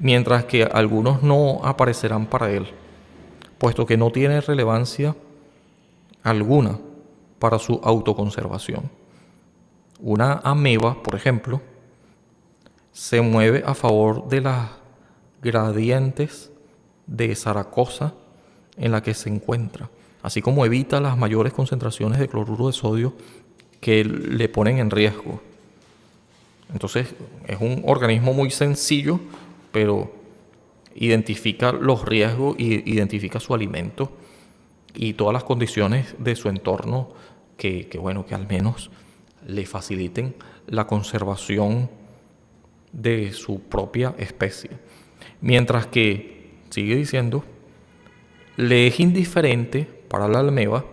A: mientras que algunos no aparecerán para él, puesto que no tiene relevancia alguna para su autoconservación. Una ameba, por ejemplo, se mueve a favor de las gradientes de Zaragoza en la que se encuentra, así como evita las mayores concentraciones de cloruro de sodio que le ponen en riesgo. Entonces, es un organismo muy sencillo, pero identifica los riesgos y identifica su alimento y todas las condiciones de su entorno que al menos le faciliten la conservación de su propia especie. Mientras que, sigue diciendo, le es indiferente para la ameba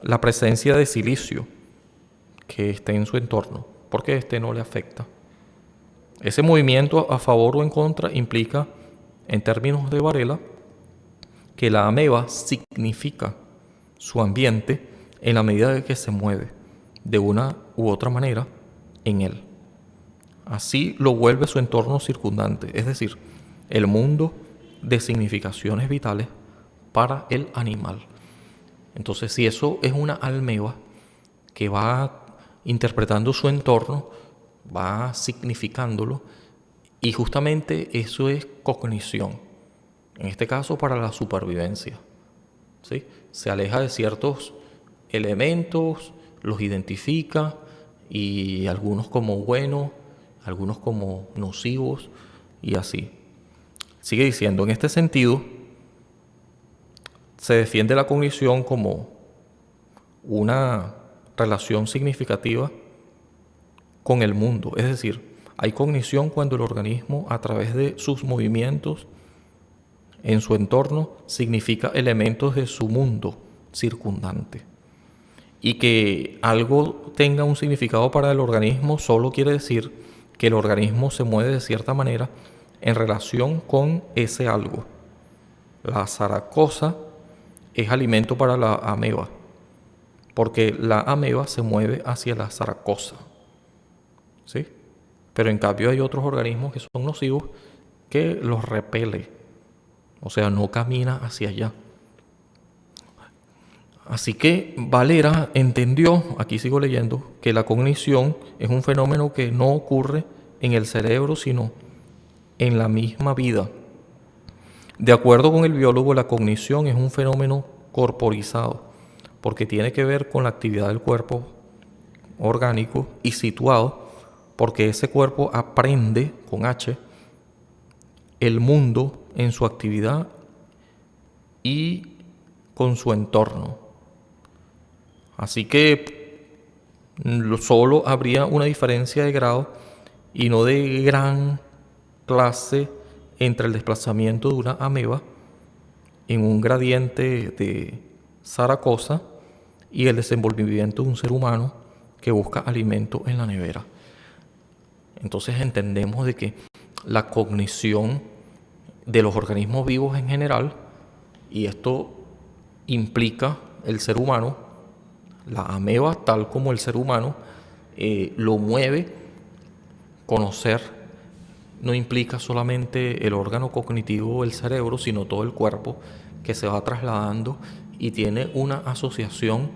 A: la presencia de silicio que esté en su entorno, porque este no le afecta. Ese movimiento a favor o en contra implica, en términos de Varela, que la ameba significa su ambiente en la medida de que se mueve de una u otra manera en él. Así lo vuelve su entorno circundante, es decir, el mundo de significaciones vitales para el animal. Entonces, si eso es una ameba que va interpretando su entorno, va significándolo, y justamente eso es cognición, en este caso para la supervivencia, ¿sí? Se aleja de ciertos elementos, los identifica, y algunos como buenos, algunos como nocivos, y así. Sigue diciendo, en este sentido, se defiende la cognición como una relación significativa con el mundo. Es decir, hay cognición cuando el organismo, a través de sus movimientos en su entorno, significa elementos de su mundo circundante. Y que algo tenga un significado para el organismo solo quiere decir que el organismo se mueve de cierta manera en relación con ese algo. La zaragoza es alimento para la ameba, porque la ameba se mueve hacia la zaragoza, ¿sí? Pero en cambio hay otros organismos que son nocivos que los repele, o sea, no camina hacia allá. Así que Valera entendió, aquí sigo leyendo, que la cognición es un fenómeno que no ocurre en el cerebro, sino en la misma vida. De acuerdo con el biólogo, la cognición es un fenómeno corporizado, porque tiene que ver con la actividad del cuerpo orgánico y situado, porque ese cuerpo aprende, con H, el mundo en su actividad y con su entorno. Así que solo habría una diferencia de grado y no de gran clase entre el desplazamiento de una ameba en un gradiente de Zaragoza y el desenvolvimiento de un ser humano que busca alimento en la nevera. Entonces entendemos de que la cognición de los organismos vivos en general, y esto implica el ser humano, la ameba tal como el ser humano, lo mueve. Conocer no implica solamente el órgano cognitivo, el cerebro, sino todo el cuerpo que se va trasladando y tiene una asociación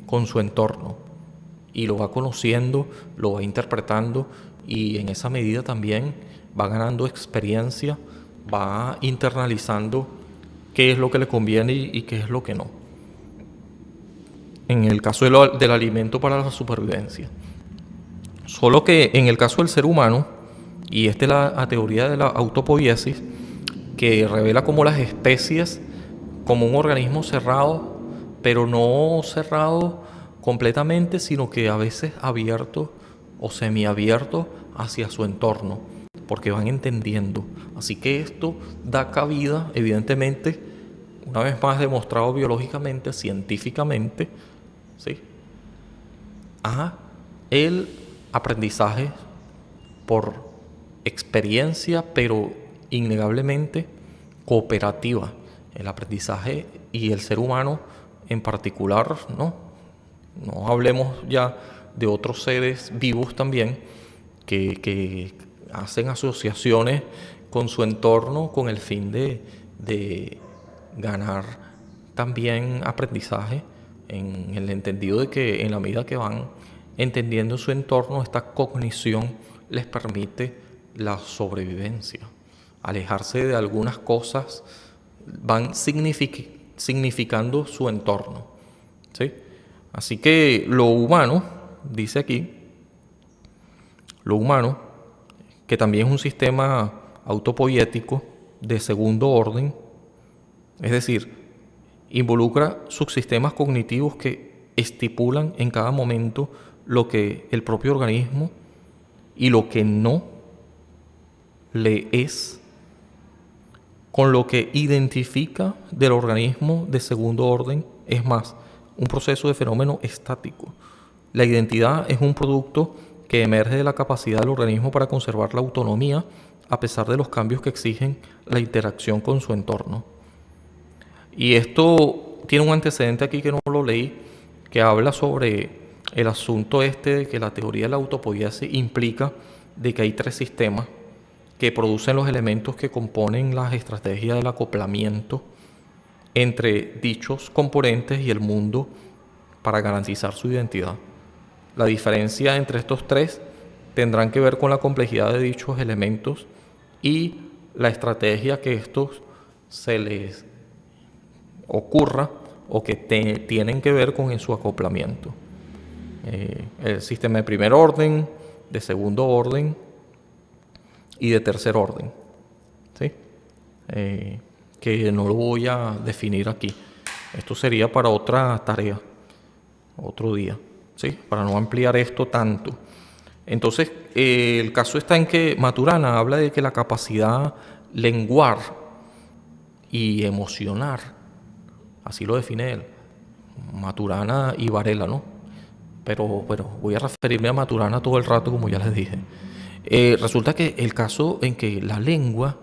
A: con su entorno y lo va conociendo, lo va interpretando y en esa medida también va ganando experiencia, va internalizando qué es lo que le conviene y qué es lo que no. En el caso del alimento para la supervivencia. Solo que en el caso del ser humano, y esta es la teoría de la autopoiesis, que revela como las especies como un organismo cerrado, pero no cerrado completamente, sino que a veces abierto o semiabierto hacia su entorno, porque van entendiendo. Así que esto da cabida, evidentemente, una vez más demostrado biológicamente, científicamente, ¿sí?, a el aprendizaje por experiencia, pero innegablemente cooperativa. El aprendizaje y el ser humano en particular, no hablemos ya de otros seres vivos también que hacen asociaciones con su entorno con el fin de ganar también aprendizaje, en el entendido de que en la medida que van entendiendo su entorno, esta cognición les permite la sobrevivencia. Alejarse de algunas cosas van significando su entorno, ¿sí? Así que lo humano, dice aquí, lo humano, que también es un sistema autopoiético de segundo orden, es decir, involucra subsistemas cognitivos que estipulan en cada momento lo que el propio organismo y lo que no le es, con lo que identifica del organismo de segundo orden. Es más, un proceso de fenómeno estático. La identidad es un producto que emerge de la capacidad del organismo para conservar la autonomía a pesar de los cambios que exigen la interacción con su entorno. Y esto tiene un antecedente aquí que no lo leí, que habla sobre el asunto este de que la teoría de la autopoiesis implica de que hay tres sistemas que producen los elementos que componen las estrategias del acoplamiento entre dichos componentes y el mundo para garantizar su identidad. La diferencia entre estos tres tendrán que ver con la complejidad de dichos elementos y la estrategia que estos se les ocurra o que tienen que ver con su acoplamiento. El sistema de primer orden, de segundo orden y de tercer orden, ¿sí? Que no lo voy a definir aquí. Esto sería para otra tarea, otro día, ¿sí?, para no ampliar esto tanto. Entonces, el caso está en que Maturana habla de que la capacidad lenguar y emocionar, así lo define él, Maturana y Varela, ¿no? Pero voy a referirme a Maturana todo el rato, como ya les dije. Resulta que el caso en que la lengua,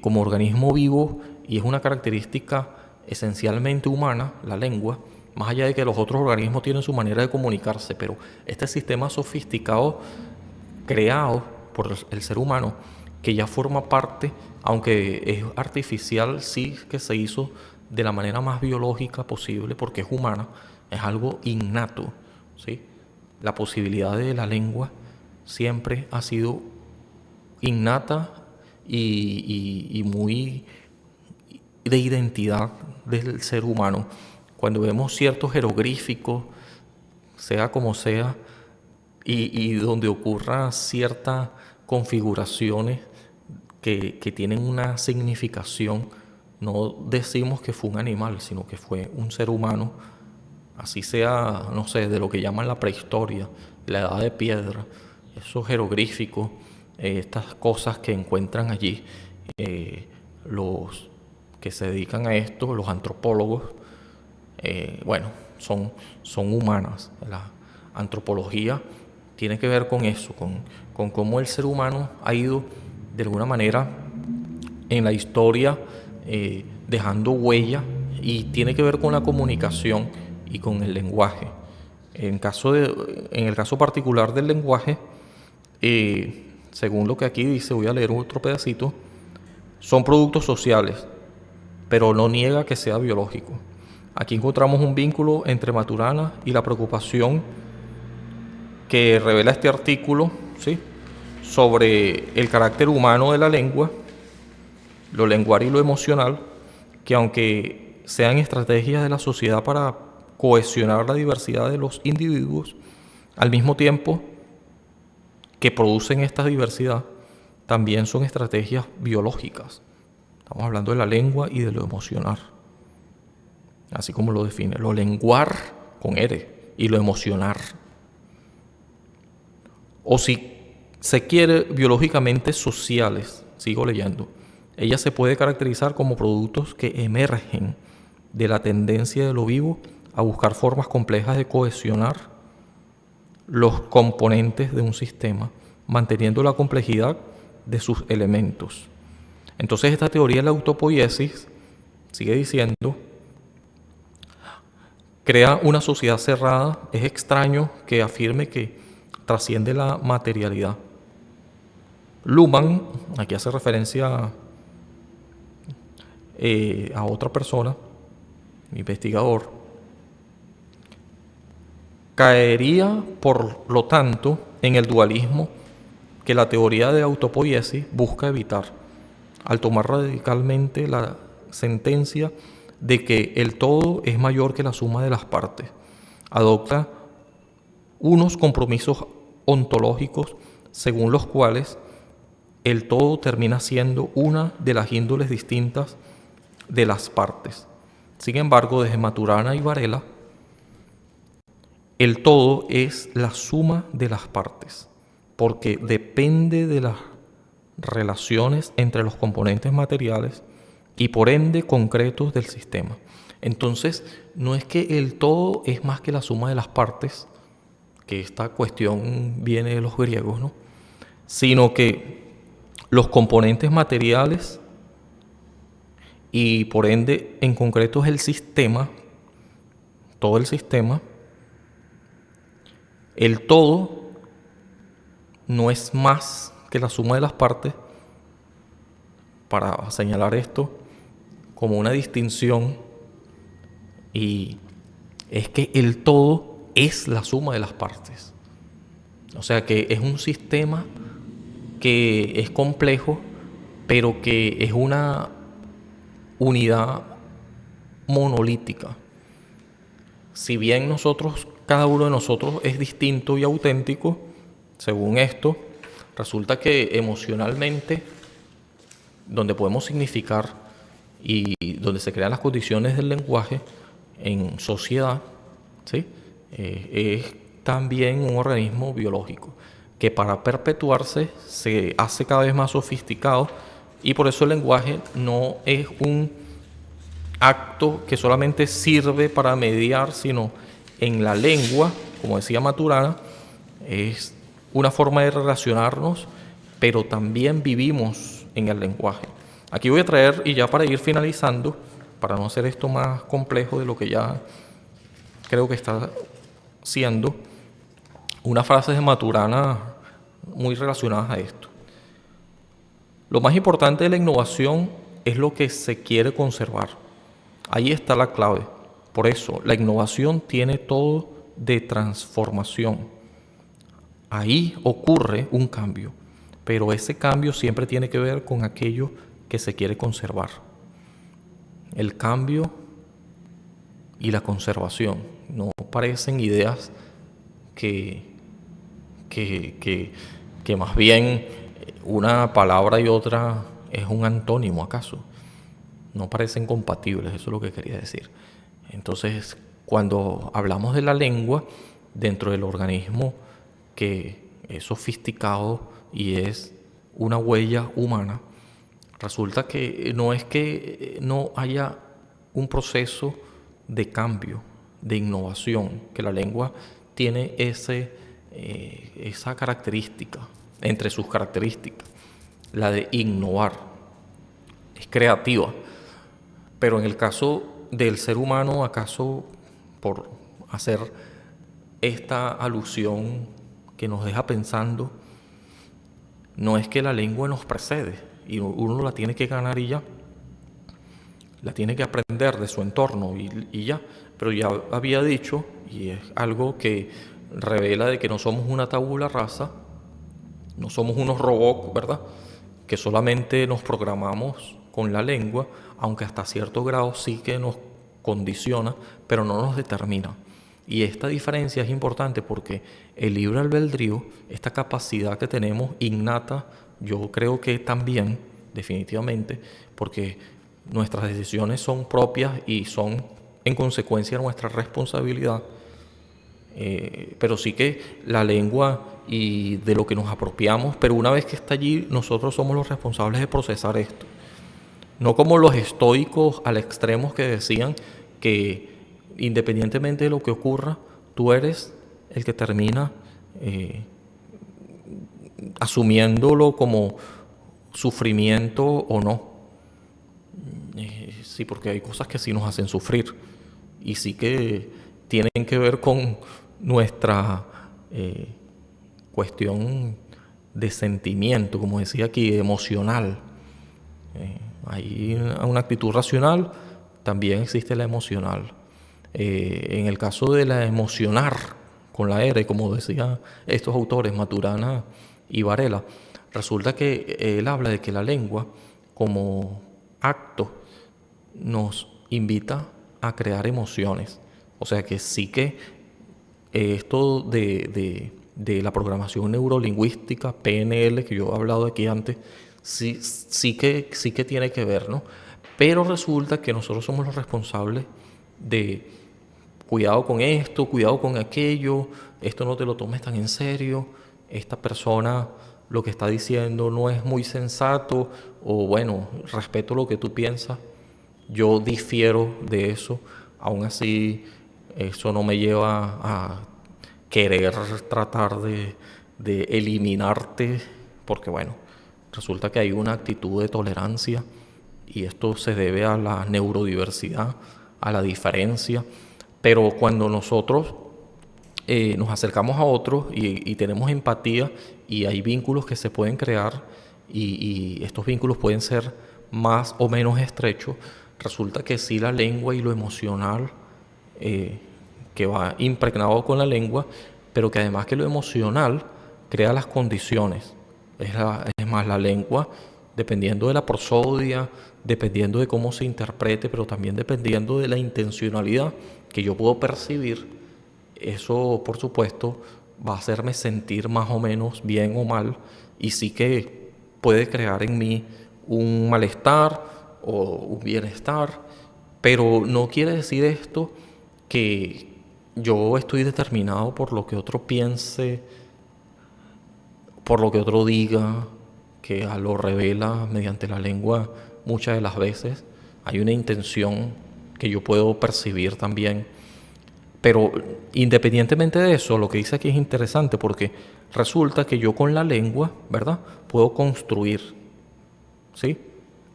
A: como organismo vivo, y es una característica esencialmente humana, la lengua, más allá de que los otros organismos tienen su manera de comunicarse, pero este sistema sofisticado creado por el ser humano, que ya forma parte, aunque es artificial, sí que se hizo de la manera más biológica posible, porque es humana, es algo innato, ¿sí? La posibilidad de la lengua siempre ha sido innata y muy de identidad del ser humano. Cuando vemos ciertos jeroglíficos, sea como sea, y donde ocurra ciertas configuraciones que tienen una significación, no decimos que fue un animal, sino que fue un ser humano, así sea, no sé, de lo que llaman la prehistoria, la edad de piedra, esos jeroglíficos, estas cosas que encuentran allí los que se dedican a esto, los antropólogos, bueno, son humanas. La antropología tiene que ver con eso, con cómo el ser humano ha ido de alguna manera en la historia dejando huella, y tiene que ver con la comunicación y con el lenguaje. En el caso particular del lenguaje, según lo que aquí dice, voy a leer otro pedacito, son productos sociales, pero no niega que sea biológico. Aquí encontramos un vínculo entre Maturana y la preocupación que revela este artículo, ¿sí?, sobre el carácter humano de la lengua, lo lenguario y lo emocional, que aunque sean estrategias de la sociedad para cohesionar la diversidad de los individuos, al mismo tiempo que producen esta diversidad, también son estrategias biológicas. Estamos hablando de la lengua y de lo emocional, así como lo define, lo lenguar con R y lo emocionar. O si se quiere, biológicamente sociales, sigo leyendo. Ella se puede caracterizar como productos que emergen de la tendencia de lo vivo a buscar formas complejas de cohesionar los componentes de un sistema, manteniendo la complejidad de sus elementos. Entonces esta teoría de la autopoiesis, sigue diciendo, crea una sociedad cerrada. Es extraño que afirme que trasciende la materialidad. Luhmann, aquí hace referencia a otra persona, investigador, caería, por lo tanto, en el dualismo que la teoría de autopoiesis busca evitar, al tomar radicalmente la sentencia de que el todo es mayor que la suma de las partes. Adopta unos compromisos ontológicos según los cuales el todo termina siendo una de las índoles distintas de las partes. Sin embargo, desde Maturana y Varela, el todo es la suma de las partes, porque depende de las relaciones entre los componentes materiales y por ende concretos del sistema. Entonces, no es que el todo es más que la suma de las partes, que esta cuestión viene de los griegos, ¿no?, sino que los componentes materiales y por ende en concreto es el sistema, todo el sistema, el todo no es más que la suma de las partes, para señalar esto como una distinción, y es que el todo es la suma de las partes. O sea que es un sistema que es complejo, pero que es una unidad monolítica. Si bien cada uno de nosotros es distinto y auténtico, según esto, resulta que emocionalmente, donde podemos significar y donde se crean las condiciones del lenguaje en sociedad, ¿sí?, es también un organismo biológico que para perpetuarse se hace cada vez más sofisticado, y por eso el lenguaje no es un acto que solamente sirve para mediar, sino en la lengua, como decía Maturana, es una forma de relacionarnos, pero también vivimos en el lenguaje. Aquí voy a traer, y ya para ir finalizando, para no hacer esto más complejo de lo que ya creo que está siendo, unas frases de Maturana muy relacionadas a esto. Lo más importante de la innovación es lo que se quiere conservar. Ahí está la clave. Por eso, la innovación tiene todo de transformación. ahí ocurre un cambio, pero ese cambio siempre tiene que ver con aquello que se quiere conservar. El cambio y la conservación no parecen ideas que, que más bien una palabra y otra es un antónimo, ¿acaso? No parecen compatibles, eso es lo que quería decir. Entonces, cuando hablamos de la lengua dentro del organismo que es sofisticado y es una huella humana, resulta que no es que no haya un proceso de cambio, de innovación, que la lengua tiene esa característica, entre sus características, la de innovar, es creativa. Pero en el caso del ser humano, ¿acaso por hacer esta alusión que nos deja pensando, no es que la lengua nos precede y uno la tiene que ganar y ya? La tiene que aprender de su entorno y ya. Pero ya había dicho, y es algo que revela de que no somos una tabula rasa, no somos unos robots, ¿verdad? Que solamente nos programamos con la lengua, aunque hasta cierto grado sí que nos condiciona, pero no nos determina. Y esta diferencia es importante porque el libre albedrío, esta capacidad que tenemos innata, yo creo que también, definitivamente, porque nuestras decisiones son propias y son en consecuencia nuestra responsabilidad, pero sí que la lengua y de lo que nos apropiamos, pero una vez que está allí, nosotros somos los responsables de procesar esto. No como los estoicos al extremo que decían que independientemente de lo que ocurra, tú eres el que termina asumiéndolo como sufrimiento o no. Sí, porque hay cosas que sí nos hacen sufrir y sí que tienen que ver con nuestra cuestión de sentimiento, como decía aquí, emocional. Hay una actitud racional, también existe la emocional. En el caso de la emocionar, con la R, como decían estos autores, Maturana y Varela, resulta que él habla de que la lengua, como acto, nos invita a crear emociones. O sea que sí que esto de la programación neurolingüística, PNL, que yo he hablado aquí antes, sí que tiene que ver, ¿no? Pero resulta que nosotros somos los responsables de cuidado con esto, cuidado con aquello, esto no te lo tomes tan en serio, esta persona lo que está diciendo no es muy sensato, o bueno, respeto lo que tú piensas, yo difiero de eso, aún así eso no me lleva a querer tratar de eliminarte, porque bueno, resulta que hay una actitud de tolerancia y esto se debe a la neurodiversidad, a la diferencia, pero cuando nosotros nos acercamos a otros y tenemos empatía y hay vínculos que se pueden crear y estos vínculos pueden ser más o menos estrechos, resulta que sí la lengua y lo emocional que va impregnado con la lengua, pero que además que lo emocional crea las condiciones. Es más, la lengua, dependiendo de la prosodia, dependiendo de cómo se interprete, pero también dependiendo de la intencionalidad que yo puedo percibir, eso por supuesto va a hacerme sentir más o menos bien o mal y sí que puede crear en mí un malestar o un bienestar, pero no quiere decir esto que yo estoy determinado por lo que otro piense, por lo que otro diga, que lo revela mediante la lengua muchas de las veces. Hay una intención que yo puedo percibir también. Pero independientemente de eso, lo que dice aquí es interesante porque resulta que yo con la lengua, ¿verdad? Puedo construir, ¿sí?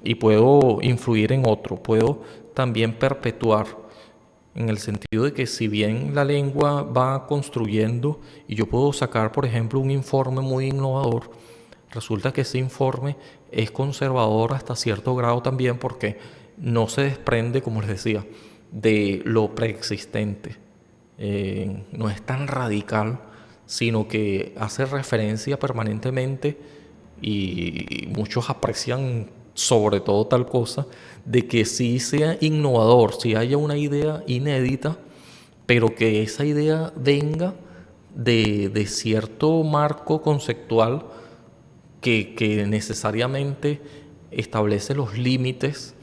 A: Y puedo influir en otro, puedo también perpetuar, en el sentido de que si bien la lengua va construyendo y yo puedo sacar, por ejemplo, un informe muy innovador, resulta que ese informe es conservador hasta cierto grado también porque no se desprende, como les decía, de lo preexistente. No es tan radical sino que hace referencia permanentemente, y muchos aprecian sobre todo tal cosa, de que sí sea innovador, si haya una idea inédita, pero que esa idea venga de cierto marco conceptual que necesariamente establece los límites,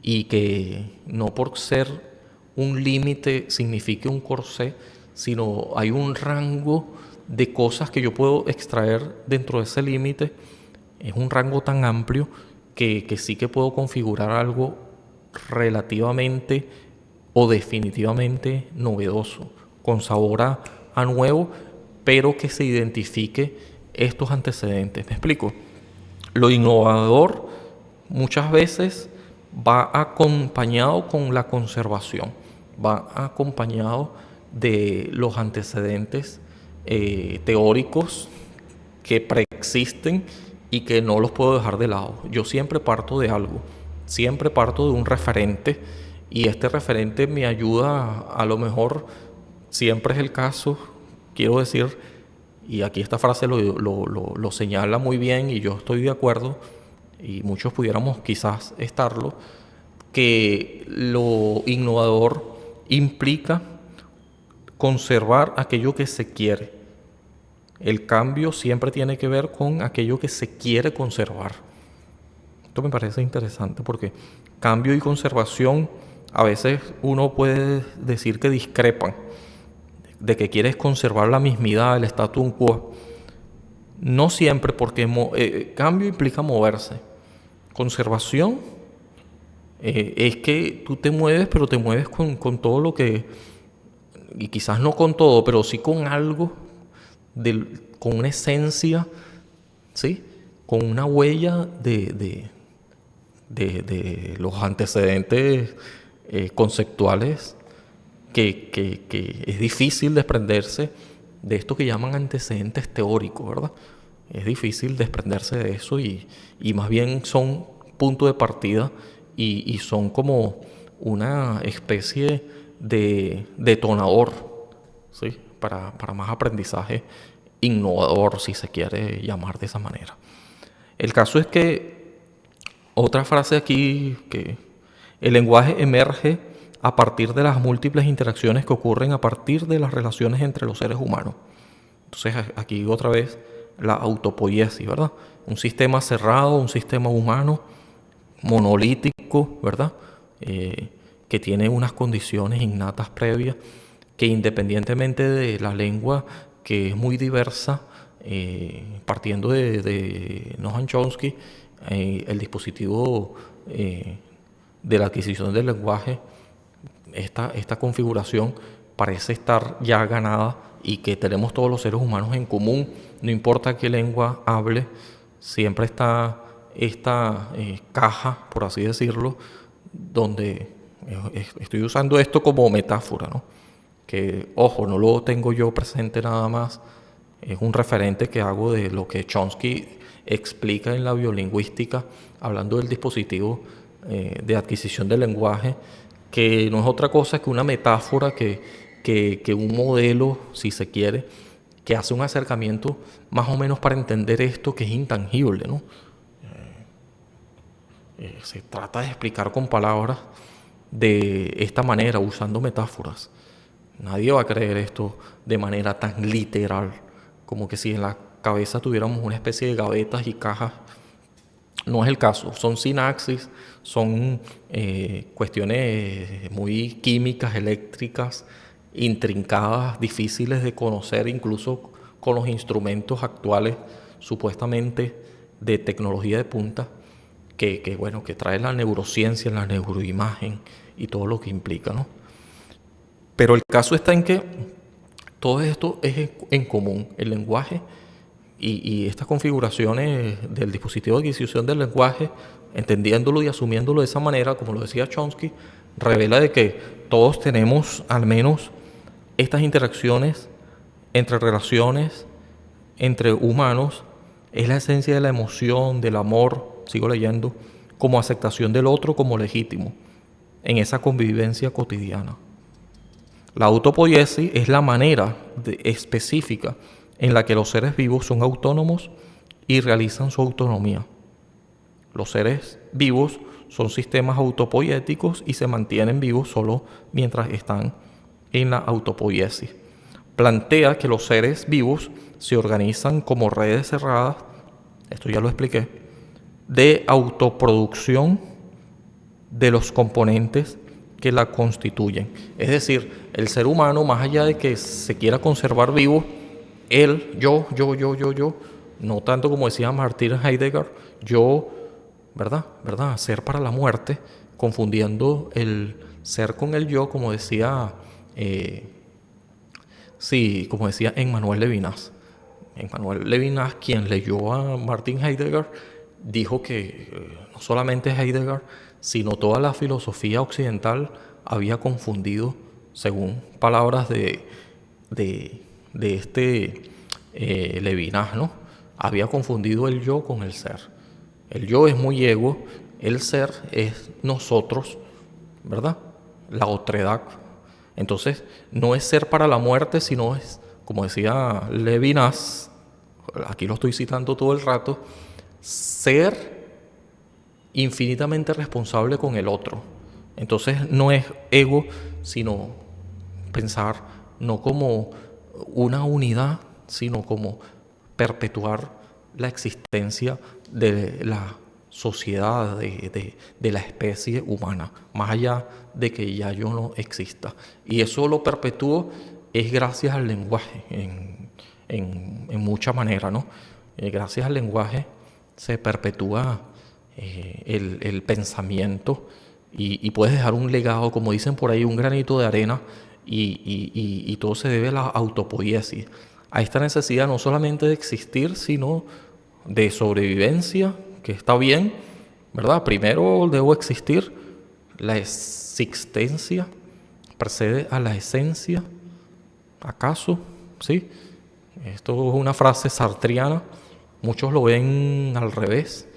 A: y que no por ser un límite signifique un corsé, sino hay un rango de cosas que yo puedo extraer dentro de ese límite. Es un rango tan amplio que sí que puedo configurar algo relativamente o definitivamente novedoso, con sabor a nuevo, pero que se identifique estos antecedentes. ¿Me explico? Lo innovador muchas veces va acompañado con la conservación, va acompañado de los antecedentes teóricos que preexisten y que no los puedo dejar de lado. Yo siempre parto de algo, siempre parto de un referente, y este referente me ayuda, a lo mejor siempre es el caso, quiero decir, y aquí esta frase lo señala muy bien y yo estoy de acuerdo, y muchos pudiéramos quizás estarlo, que lo innovador implica conservar aquello que se quiere. El cambio siempre tiene que ver con aquello que se quiere conservar. Esto me parece interesante porque cambio y conservación a veces uno puede decir que discrepan, de que quieres conservar la mismidad, el status quo. No siempre, porque cambio implica moverse. Conservación es que tú te mueves, pero te mueves con todo lo que, y quizás no con todo, pero sí con algo, con una esencia, ¿sí? Con una huella de los antecedentes conceptuales que es difícil desprenderse de esto que llaman antecedentes teóricos, ¿verdad? Es difícil desprenderse de eso, y más bien son punto de partida, y son como una especie de detonador, ¿sí? Para más aprendizaje innovador, si se quiere llamar de esa manera. El caso es que otra frase aquí, que el lenguaje emerge a partir de las múltiples interacciones que ocurren a partir de las relaciones entre los seres humanos. Entonces aquí otra vez la autopoiesis, ¿verdad? Un sistema cerrado, un sistema humano, monolítico, ¿verdad? Que tiene unas condiciones innatas previas, que independientemente de la lengua, que es muy diversa, partiendo de Noam Chomsky, el dispositivo de la adquisición del lenguaje, esta configuración parece estar ya ganada, y que tenemos todos los seres humanos en común, no importa qué lengua hable, siempre está esta caja, por así decirlo, donde estoy usando esto como metáfora, ¿no? Que, ojo, no lo tengo yo presente nada más, es un referente que hago de lo que Chomsky explica en la biolingüística, hablando del dispositivo de adquisición del lenguaje, que no es otra cosa que una metáfora, que un modelo, si se quiere, que hace un acercamiento más o menos para entender esto que es intangible, ¿no? Se trata de explicar con palabras de esta manera, usando metáforas. Nadie va a creer esto de manera tan literal, como que si en la cabeza tuviéramos una especie de gavetas y cajas. No es el caso, son sinapsis, son cuestiones muy químicas, eléctricas, intrincadas, difíciles de conocer incluso con los instrumentos actuales supuestamente de tecnología de punta, bueno, que trae la neurociencia, la neuroimagen y todo lo que implica, ¿no? Pero el caso está en que todo esto es en común, el lenguaje y estas configuraciones del dispositivo de adquisición del lenguaje, entendiéndolo y asumiéndolo de esa manera, como lo decía Chomsky, revela de que todos tenemos al menos estas interacciones entre relaciones, entre humanos. Es la esencia de la emoción, del amor, sigo leyendo, como aceptación del otro como legítimo, en esa convivencia cotidiana. La autopoiesis es la manera específica en la que los seres vivos son autónomos y realizan su autonomía. Los seres vivos son sistemas autopoiéticos y se mantienen vivos solo mientras están en la autopoiesis. Plantea que los seres vivos se organizan como redes cerradas, esto ya lo expliqué, de autoproducción de los componentes que la constituyen. Es decir, el ser humano, más allá de que se quiera conservar vivo, él, yo, no tanto como decía Martin Heidegger, yo, ¿verdad? Ser para la muerte, confundiendo el ser con el yo, como decía, como decía Emmanuel Levinas. Emmanuel Levinas, quien leyó a Martin Heidegger, dijo que no solamente Heidegger, sino toda la filosofía occidental había confundido, según palabras de este Levinas, ¿no? Había confundido el yo con el ser. El yo es muy ego, el ser es nosotros, ¿verdad? La otredad. Entonces, no es ser para la muerte, sino es, como decía Levinas, aquí lo estoy citando todo el rato, ser infinitamente responsable con el otro. Entonces no es ego, sino pensar no como una unidad, sino como perpetuar la existencia de la sociedad, de la especie humana, más allá de que ya yo no exista. Y eso lo perpetúo es gracias al lenguaje, en mucha manera, ¿no? Gracias al lenguaje se perpetúa el pensamiento y puedes dejar un legado, como dicen por ahí, un granito de arena y todo se debe a la autopoiesis, a esta necesidad no solamente de existir, sino de sobrevivencia, que está bien, ¿verdad? Primero debo existir, la existencia precede a la esencia, ¿acaso? ¿Sí? Esto es una frase sartriana, muchos lo ven al revés.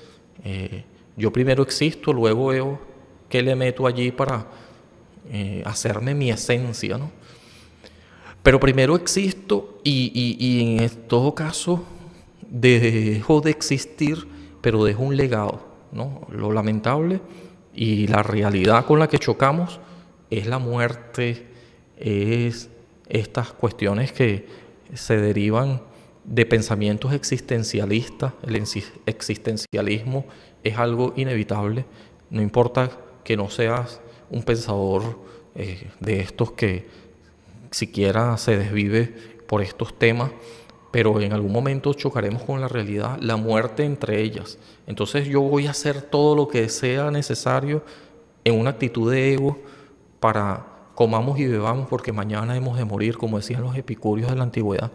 A: Yo primero existo, luego veo qué le meto allí para hacerme mi esencia, ¿no? Pero primero existo y en todo caso dejo de existir, pero dejo un legado, ¿no? Lo lamentable y la realidad con la que chocamos es la muerte, es estas cuestiones que se derivan de pensamientos existencialistas. El existencialismo es algo inevitable, no importa que no seas un pensador de estos que siquiera se desvive por estos temas, pero en algún momento chocaremos con la realidad, la muerte entre ellas. Entonces yo voy a hacer todo lo que sea necesario en una actitud de ego para comamos y bebamos porque mañana hemos de morir, como decían los epicúreos de la antigüedad.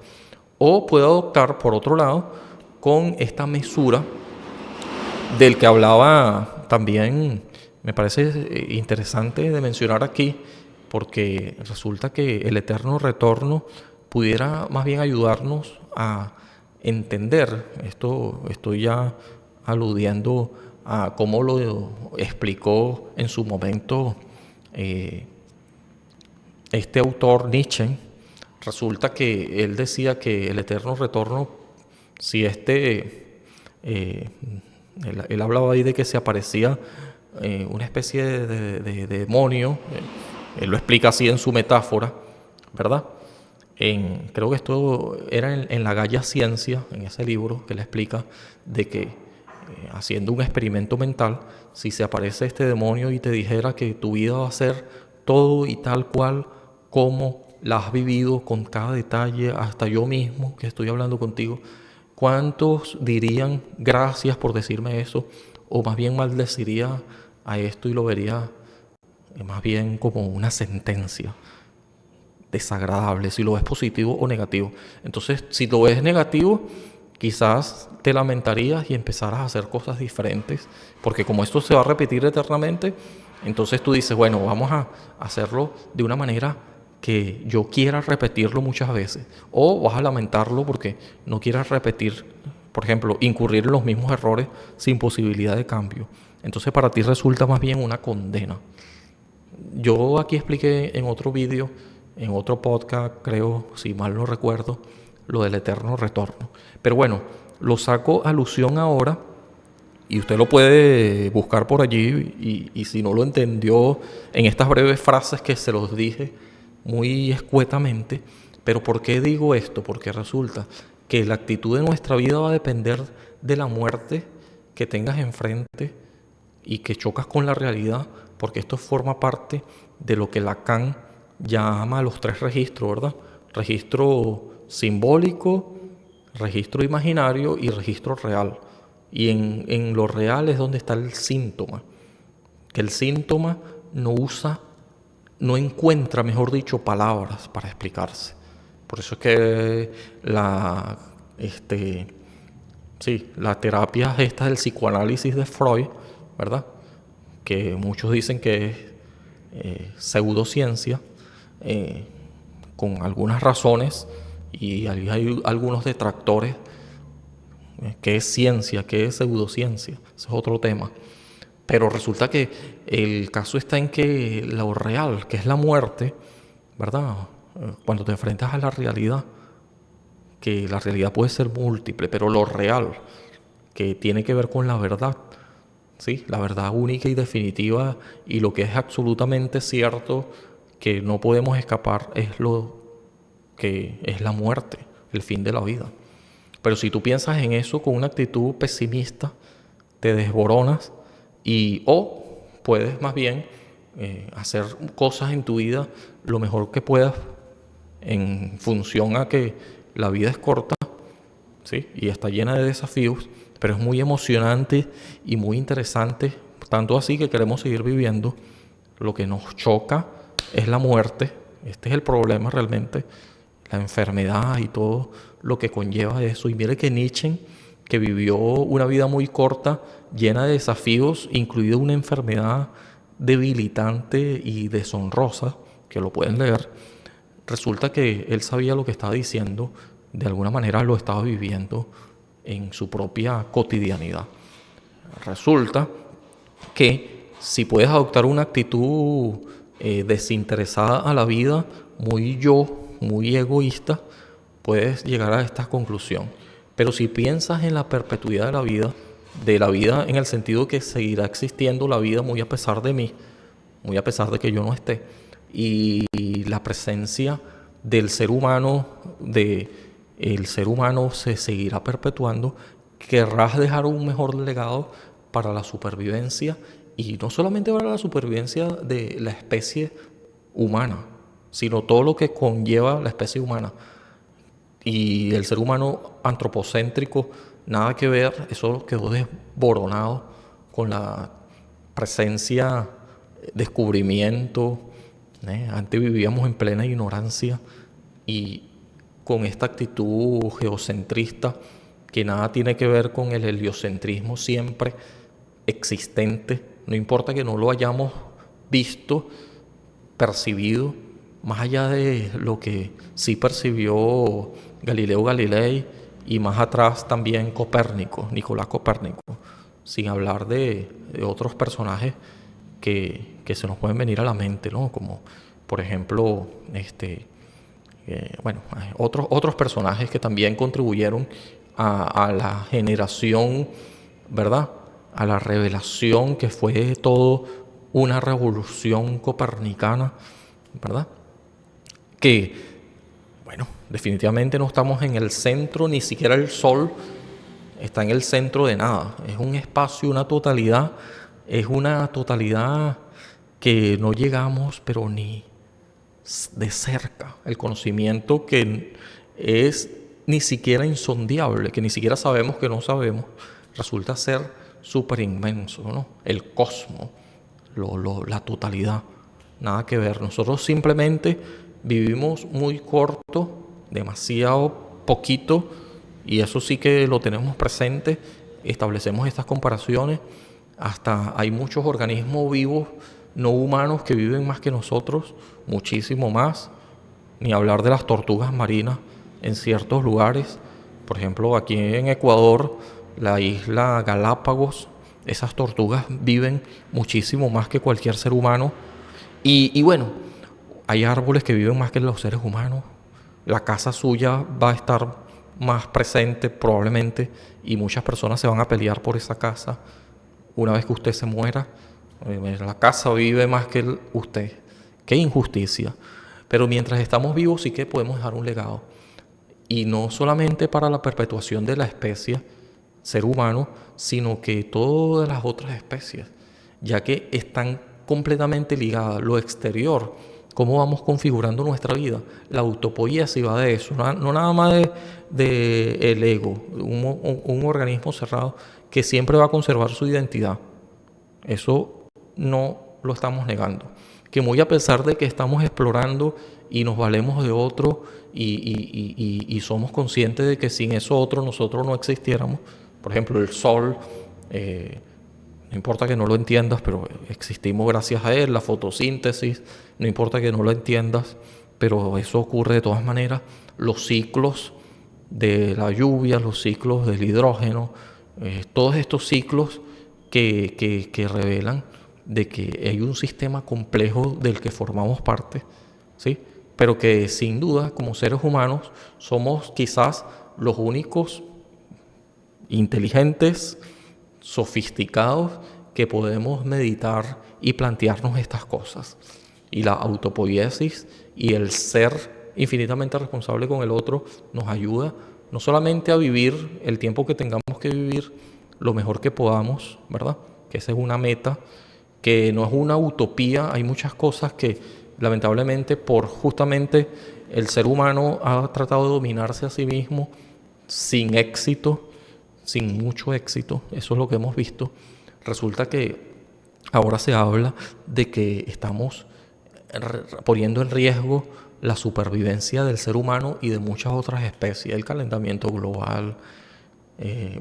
A: O puedo adoptar, por otro lado, con esta mesura del que hablaba también, me parece interesante de mencionar aquí, porque resulta que el eterno retorno pudiera más bien ayudarnos a entender, esto estoy ya aludiendo a cómo lo explicó en su momento este autor Nietzsche. Resulta que él decía que el eterno retorno, si él hablaba ahí de que se aparecía una especie de demonio, él lo explica así en su metáfora, ¿verdad? Creo que esto era en la Gaia Ciencia, en ese libro que le explica de que haciendo un experimento mental, si se aparece este demonio y te dijera que tu vida va a ser todo y tal cual como la has vivido con cada detalle, hasta yo mismo que estoy hablando contigo, ¿cuántos dirían gracias por decirme eso? O más bien maldeciría a esto y lo vería más bien como una sentencia desagradable, si lo ves positivo o negativo. Entonces, si lo ves negativo, quizás te lamentarías y empezarás a hacer cosas diferentes, porque como esto se va a repetir eternamente, entonces tú dices, bueno, vamos a hacerlo de una manera que yo quiera repetirlo muchas veces, o vas a lamentarlo porque no quieras repetir, por ejemplo, incurrir en los mismos errores sin posibilidad de cambio. Entonces para ti resulta más bien una condena. Yo aquí expliqué en otro vídeo en otro podcast, creo, si mal no recuerdo, lo del eterno retorno. Pero bueno, lo saco a alusión ahora y usted lo puede buscar por allí y si no lo entendió en estas breves frases que se los dije muy escuetamente. Pero ¿por qué digo esto? Porque resulta que la actitud de nuestra vida va a depender de la muerte que tengas enfrente y que chocas con la realidad, porque esto forma parte de lo que Lacan llama los tres registros, ¿verdad? Registro simbólico, registro imaginario y registro real. Y en lo real es donde está el síntoma, que el síntoma no encuentra, mejor dicho, palabras para explicarse. Por eso es que la terapia esta del psicoanálisis de Freud, ¿verdad? Que muchos dicen que es pseudociencia, con algunas razones, y hay algunos detractores. ¿Qué es ciencia? ¿Qué es pseudociencia? Ese es otro tema. Pero resulta que el caso está en que lo real, que es la muerte, ¿verdad? Cuando te enfrentas a la realidad, que la realidad puede ser múltiple, pero lo real, que tiene que ver con la verdad, ¿sí? La verdad única y definitiva y lo que es absolutamente cierto, que no podemos escapar, es lo que es la muerte, el fin de la vida. Pero si tú piensas en eso con una actitud pesimista, te desboronas o puedes más bien hacer cosas en tu vida lo mejor que puedas en función a que la vida es corta, ¿sí? Y está llena de desafíos, pero es muy emocionante y muy interesante, tanto así que queremos seguir viviendo. Lo que nos choca es la muerte. Este es el problema realmente, la enfermedad y todo lo que conlleva eso. Y mire que Nietzsche, que vivió una vida muy corta, llena de desafíos, incluida una enfermedad debilitante y deshonrosa, que lo pueden leer, resulta que él sabía lo que estaba diciendo, de alguna manera lo estaba viviendo en su propia cotidianidad. Resulta que si puedes adoptar una actitud desinteresada a la vida, muy egoísta, puedes llegar a esta conclusión. Pero si piensas en la perpetuidad de la vida en el sentido que seguirá existiendo la vida muy a pesar de mí, muy a pesar de que yo no esté, y la presencia del ser humano, el ser humano se seguirá perpetuando, querrás dejar un mejor legado para la supervivencia, y no solamente para la supervivencia de la especie humana, sino todo lo que conlleva la especie humana. Y el ser humano antropocéntrico, nada que ver, eso quedó desboronado con la presencia, descubrimiento. Antes vivíamos en plena ignorancia y con esta actitud geocentrista que nada tiene que ver con el heliocentrismo siempre existente, no importa que no lo hayamos visto, percibido, más allá de lo que sí percibió Galileo Galilei y más atrás también Nicolás Copérnico, sin hablar de otros personajes que se nos pueden venir a la mente, ¿no? Como por ejemplo otros personajes que también contribuyeron a la generación, ¿verdad? A la revelación que fue todo una revolución copernicana, ¿verdad? Que, bueno, definitivamente no estamos en el centro, ni siquiera el Sol está en el centro de nada. Es un espacio, es una totalidad que no llegamos, pero ni de cerca. El conocimiento que es ni siquiera insondiable, que ni siquiera sabemos que no sabemos, resulta ser súper inmenso, ¿no? El cosmos, la totalidad, nada que ver. Nosotros simplemente vivimos muy corto, demasiado poquito, y eso sí que lo tenemos presente. Establecemos estas comparaciones. Hasta hay muchos organismos vivos no humanos que viven más que nosotros, muchísimo más. Ni hablar de las tortugas marinas en ciertos lugares. Por ejemplo, aquí en Ecuador, la isla Galápagos, esas tortugas viven muchísimo más que cualquier ser humano. Y bueno, hay árboles que viven más que los seres humanos. La casa suya va a estar más presente probablemente y muchas personas se van a pelear por esa casa una vez que usted se muera. La casa vive más que usted. Qué injusticia. Pero mientras estamos vivos sí que podemos dejar un legado. Y no solamente para la perpetuación de la especie ser humano, sino que todas las otras especies, ya que están completamente ligadas. Lo exterior, cómo vamos configurando nuestra vida, la autopoiesis va de eso, no nada más de el ego, un organismo cerrado que siempre va a conservar su identidad. Eso no lo estamos negando. Que muy a pesar de que estamos explorando y nos valemos de otro y somos conscientes de que sin eso otro nosotros no existiéramos. Por ejemplo, el sol, no importa que no lo entiendas, pero existimos gracias a él, la fotosíntesis, no importa que no lo entiendas, pero eso ocurre de todas maneras. Los ciclos de la lluvia, los ciclos del hidrógeno, todos estos ciclos que revelan de que hay un sistema complejo del que formamos parte, ¿sí? Pero que sin duda como seres humanos somos quizás los únicos inteligentes, sofisticados, que podemos meditar y plantearnos estas cosas. Y la autopoiesis y el ser infinitamente responsable con el otro nos ayuda no solamente a vivir el tiempo que tengamos que vivir lo mejor que podamos, ¿verdad? Que esa es una meta, que no es una utopía. Hay muchas cosas que lamentablemente por justamente el ser humano ha tratado de dominarse a sí mismo sin éxito, sin mucho éxito. Eso es lo que hemos visto. Resulta que ahora se habla de que estamos poniendo en riesgo la supervivencia del ser humano y de muchas otras especies, el calentamiento global,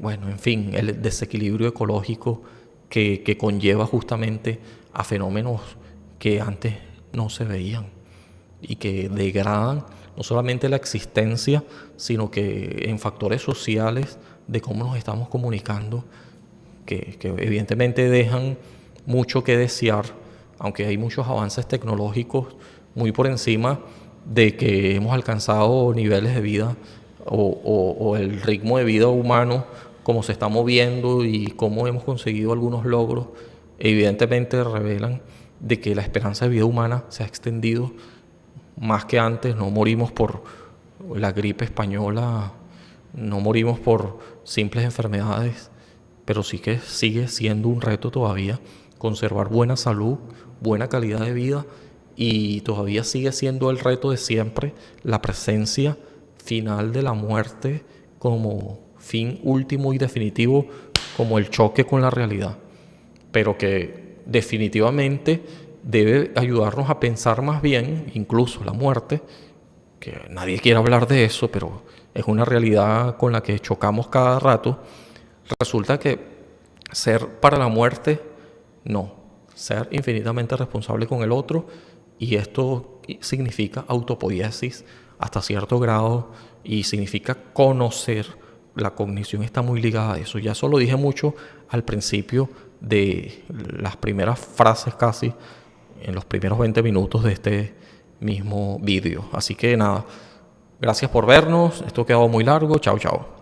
A: bueno, en fin, el desequilibrio ecológico que conlleva justamente a fenómenos que antes no se veían y que degradan no solamente la existencia, sino que en factores sociales de cómo nos estamos comunicando, que evidentemente dejan mucho que desear, aunque hay muchos avances tecnológicos muy por encima de que hemos alcanzado niveles de vida o el ritmo de vida humano, cómo se está moviendo y cómo hemos conseguido algunos logros, evidentemente revelan de que la esperanza de vida humana se ha extendido más que antes. No morimos por la gripe española, no morimos por simples enfermedades, pero sí que sigue siendo un reto todavía conservar buena salud, buena calidad de vida, y todavía sigue siendo el reto de siempre la presencia final de la muerte como fin último y definitivo, como el choque con la realidad, pero que definitivamente debe ayudarnos a pensar más bien, incluso la muerte, que nadie quiere hablar de eso, pero es una realidad con la que chocamos cada rato. Resulta que ser para la muerte, no, ser infinitamente responsable con el otro, y esto significa autopoiesis hasta cierto grado y significa conocer. La cognición está muy ligada a eso. Ya eso lo dije mucho al principio de las primeras frases, casi en los primeros 20 minutos de este mismo vídeo. Así que nada, gracias por vernos. Esto ha quedado muy largo. Chao, chao.